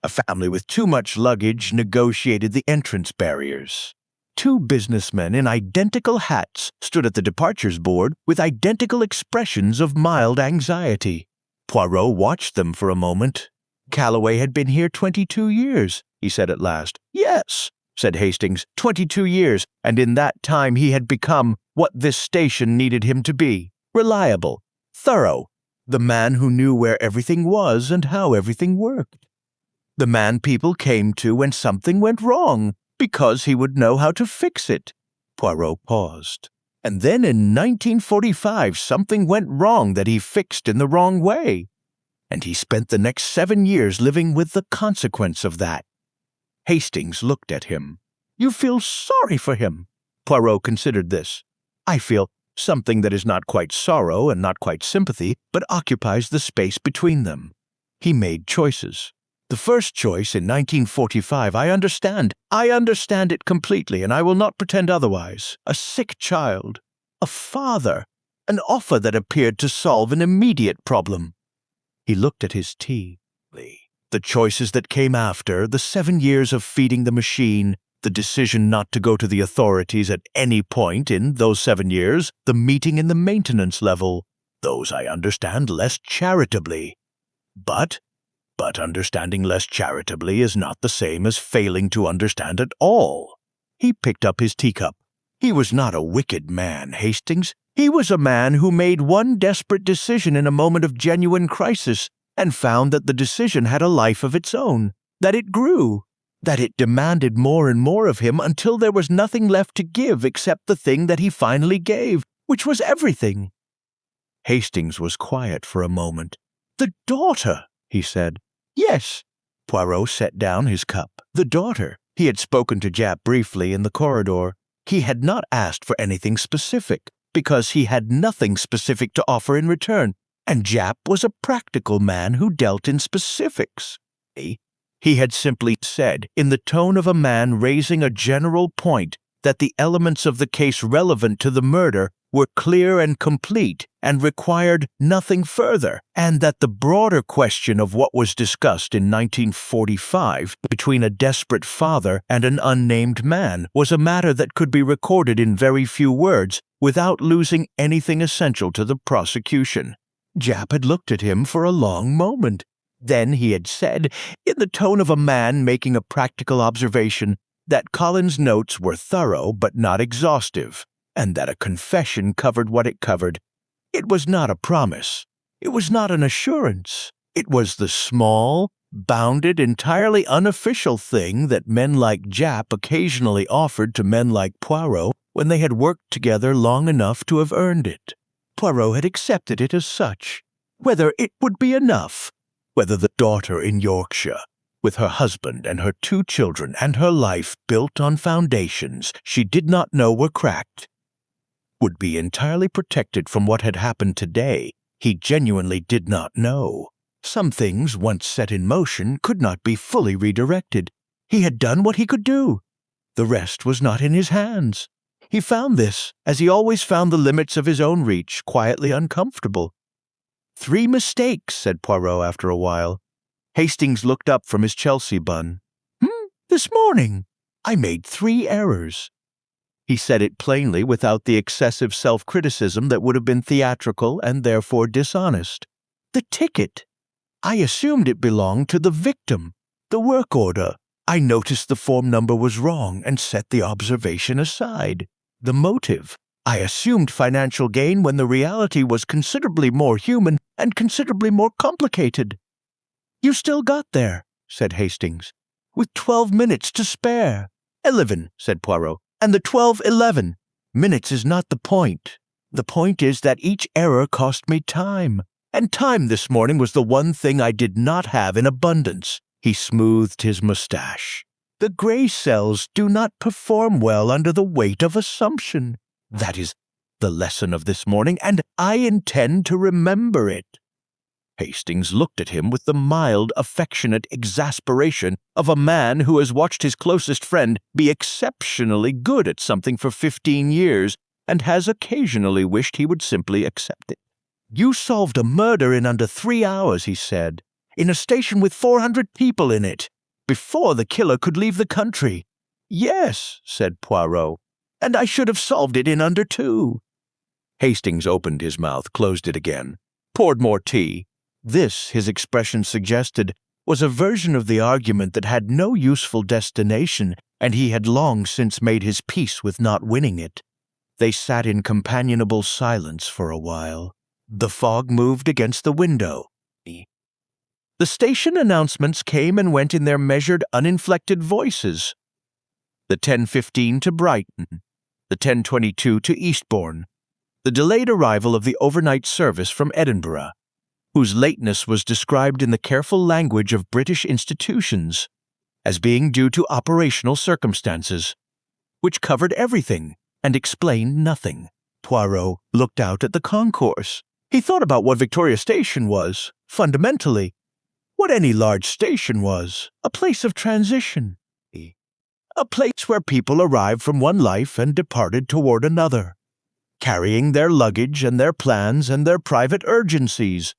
A family with too much luggage negotiated the entrance barriers. Two businessmen in identical hats stood at the departures board with identical expressions of mild anxiety. Poirot watched them for a moment. "Calloway had been here 22 years, he said at last. "Yes," said Hastings, 22 years, and in that time he had become what this station needed him to be: reliable, thorough, the man who knew where everything was and how everything worked. The man people came to when something went wrong, because he would know how to fix it. Poirot paused. And then in 1945 something went wrong that he fixed in the wrong way. And he spent the next 7 years living with the consequence of that. Hastings looked at him. "You feel sorry for him?" Poirot considered this. "I feel something that is not quite sorrow and not quite sympathy, but occupies the space between them." He made choices. "The first choice in 1945, I understand. I understand it completely, and I will not pretend otherwise. A sick child, a father, an offer that appeared to solve an immediate problem." He looked at his tea. The choices that came after, the 7 years of feeding the machine, the decision not to go to the authorities at any point in those 7 years, the meeting in the maintenance level, those I understand less charitably. But understanding less charitably is not the same as failing to understand at all. He picked up his teacup. He was not a wicked man, Hastings. He was a man who made one desperate decision in a moment of genuine crisis and found that the decision had a life of its own, that it grew, that it demanded more and more of him until there was nothing left to give except the thing that he finally gave, which was everything. Hastings was quiet for a moment. "The daughter," he said. "Yes." Poirot set down his cup. The daughter. He had spoken to Japp briefly in the corridor. He had not asked for anything specific, because he had nothing specific to offer in return, and Japp was a practical man who dealt in specifics. He had simply said, in the tone of a man raising a general point, that the elements of the case relevant to the murder were clear and complete and required nothing further, and that the broader question of what was discussed in 1945 between a desperate father and an unnamed man was a matter that could be recorded in very few words without losing anything essential to the prosecution. Japp had looked at him for a long moment. Then he had said, in the tone of a man making a practical observation, that Collins' notes were thorough but not exhaustive, and that a confession covered what it covered. It was not a promise. It was not an assurance. It was the small, bounded, entirely unofficial thing that men like Japp occasionally offered to men like Poirot when they had worked together long enough to have earned it. Poirot had accepted it as such. Whether it would be enough, whether the daughter in Yorkshire, with her husband and her 2 children and her life built on foundations she did not know were cracked, would be entirely protected from what had happened today, he genuinely did not know. Some things, once set in motion, could not be fully redirected. He had done what he could do. The rest was not in his hands. He found this, as he always found the limits of his own reach, quietly uncomfortable. 3 mistakes, said Poirot after a while. Hastings looked up from his Chelsea bun. This morning. I made 3 errors. He said it plainly without the excessive self-criticism that would have been theatrical and therefore dishonest. The ticket. I assumed it belonged to the victim. The work order. I noticed the form number was wrong and set the observation aside. The motive. I assumed financial gain when the reality was considerably more human and considerably more complicated. You still got there, said Hastings, with 12 minutes to spare. 11, said Poirot. And the 12:11 minutes is not the point. The point is that each error cost me time. And time this morning was the one thing I did not have in abundance. He smoothed his mustache. The gray cells do not perform well under the weight of assumption. That is the lesson of this morning, and I intend to remember it. Hastings looked at him with the mild, affectionate exasperation of a man who has watched his closest friend be exceptionally good at something for 15 years and has occasionally wished he would simply accept it. "You solved a murder in under 3 hours," he said, "in a station with 400 people in it, before the killer could leave the country." "Yes," said Poirot, "and I should have solved it in under 2. Hastings opened his mouth, closed it again, poured more tea. This, his expression suggested, was a version of the argument that had no useful destination, and he had long since made his peace with not winning it. They sat in companionable silence for a while. The fog moved against the window. The station announcements came and went in their measured, uninflected voices. The 10:15 to Brighton, the 10:22 to Eastbourne, the delayed arrival of the overnight service from Edinburgh, whose lateness was described in the careful language of British institutions as being due to operational circumstances, which covered everything and explained nothing. Poirot looked out at the concourse. He thought about what Victoria Station was, fundamentally, what any large station was, a place of transition, a place where people arrived from one life and departed toward another, carrying their luggage and their plans and their private urgencies,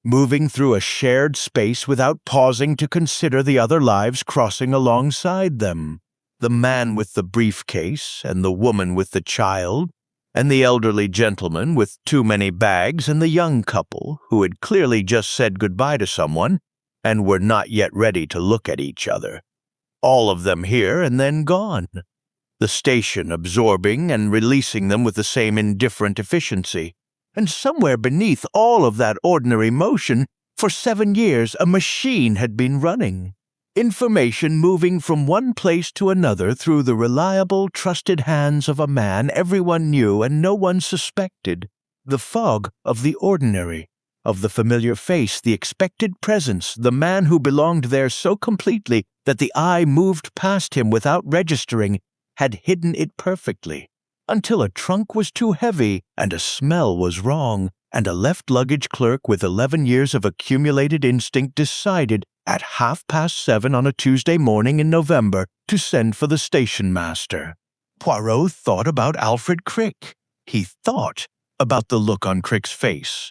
moving through a shared space without pausing to consider the other lives crossing alongside them. The man with the briefcase, and the woman with the child, and the elderly gentleman with too many bags, and the young couple who had clearly just said goodbye to someone and were not yet ready to look at each other. All of them here and then gone. The station absorbing and releasing them with the same indifferent efficiency. And somewhere beneath all of that ordinary motion, for 7 years a machine had been running. Information moving from one place to another through the reliable, trusted hands of a man everyone knew and no one suspected. The fog of the ordinary, of the familiar face, the expected presence, the man who belonged there so completely that the eye moved past him without registering, had hidden it perfectly. Until a trunk was too heavy, and a smell was wrong, and a left luggage clerk with 11 years of accumulated instinct decided, at 7:30 on a Tuesday morning in November, to send for the station master. Poirot thought about Alfred Crick. He thought about the look on Crick's face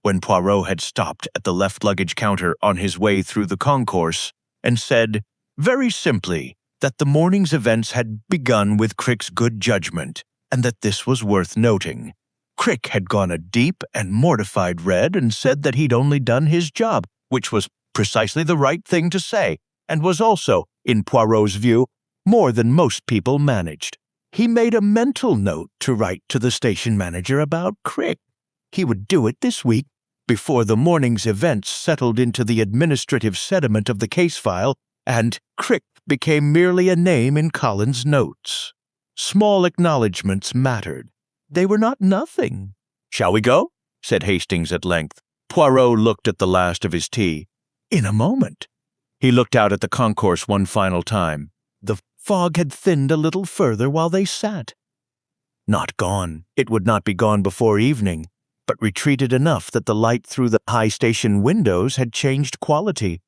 when Poirot had stopped at the left luggage counter on his way through the concourse and said, very simply, that the morning's events had begun with Crick's good judgment, and that this was worth noting. Crick had gone a deep and mortified red and said that he'd only done his job, which was precisely the right thing to say, and was also, in Poirot's view, more than most people managed. He made a mental note to write to the station manager about Crick. He would do it this week, before the morning's events settled into the administrative sediment of the case file, and Crick became merely a name in Collins' notes. Small acknowledgments mattered. They were not nothing. "Shall we go?" said Hastings at length. Poirot looked at the last of his tea. "In a moment." He looked out at the concourse one final time. The fog had thinned a little further while they sat. Not gone. It would not be gone before evening, but retreated enough that the light through the high station windows had changed quality,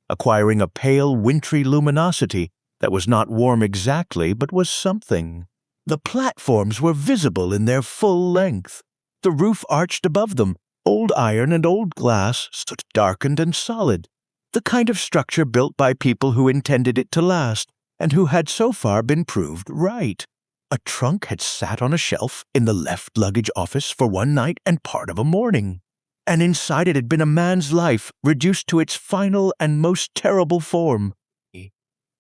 acquiring a pale, wintry luminosity that was not warm exactly, but was something. The platforms were visible in their full length. The roof arched above them. Old iron and old glass stood darkened and solid, the kind of structure built by people who intended it to last, and who had so far been proved right. A trunk had sat on a shelf in the left luggage office for one night and part of a morning, and inside it had been a man's life reduced to its final and most terrible form.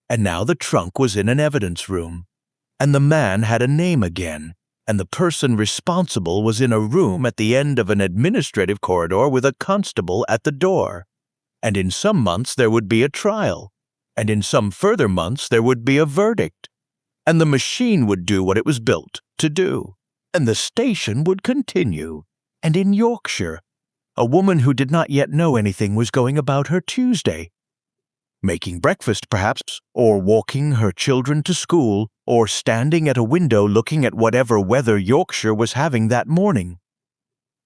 And now the trunk was in an evidence room, and the man had a name again, and the person responsible was in a room at the end of an administrative corridor with a constable at the door. And in some months there would be a trial, and in some further months there would be a verdict. and the machine would do what it was built to do, and the station would continue. And in Yorkshire, a woman who did not yet know anything was going about her Tuesday, making breakfast perhaps, or walking her children to school, or standing at a window looking at whatever weather Yorkshire was having that morning.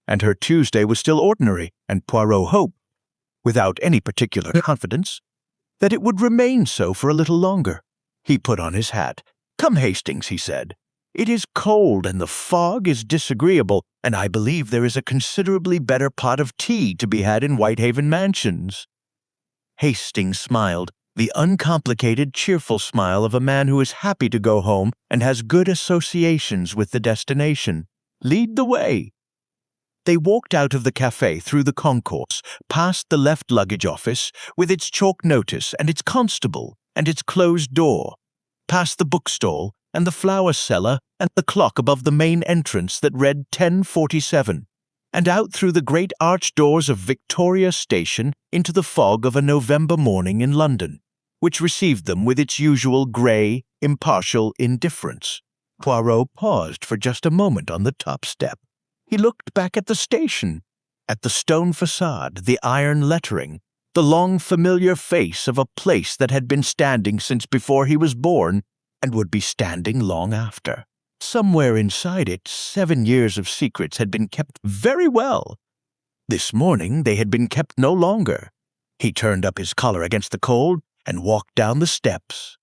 And her Tuesday was still ordinary, and Poirot hoped, without any particular confidence, that it would remain so for a little longer. He put on his hat. "Come, Hastings," he said. "It is cold and the fog is disagreeable, and I believe there is a considerably better pot of tea to be had in Whitehaven Mansions." Hastings smiled, the uncomplicated, cheerful smile of a man who is happy to go home and has good associations with the destination. "Lead the way." They walked out of the café through the concourse, past the left luggage office, with its chalk notice and its constable and its closed door, past the bookstall and the flower cellar and the clock above the main entrance that read 10:47, and out through the great arched doors of Victoria Station into the fog of a November morning in London, which received them with its usual grey, impartial indifference. Poirot paused for just a moment on the top step. He looked back at the station, at the stone facade, the iron lettering, the long familiar face of a place that had been standing since before he was born and would be standing long after. Somewhere inside it, 7 years of secrets had been kept very well. This morning they had been kept no longer. He turned up his collar against the cold and walked down the steps,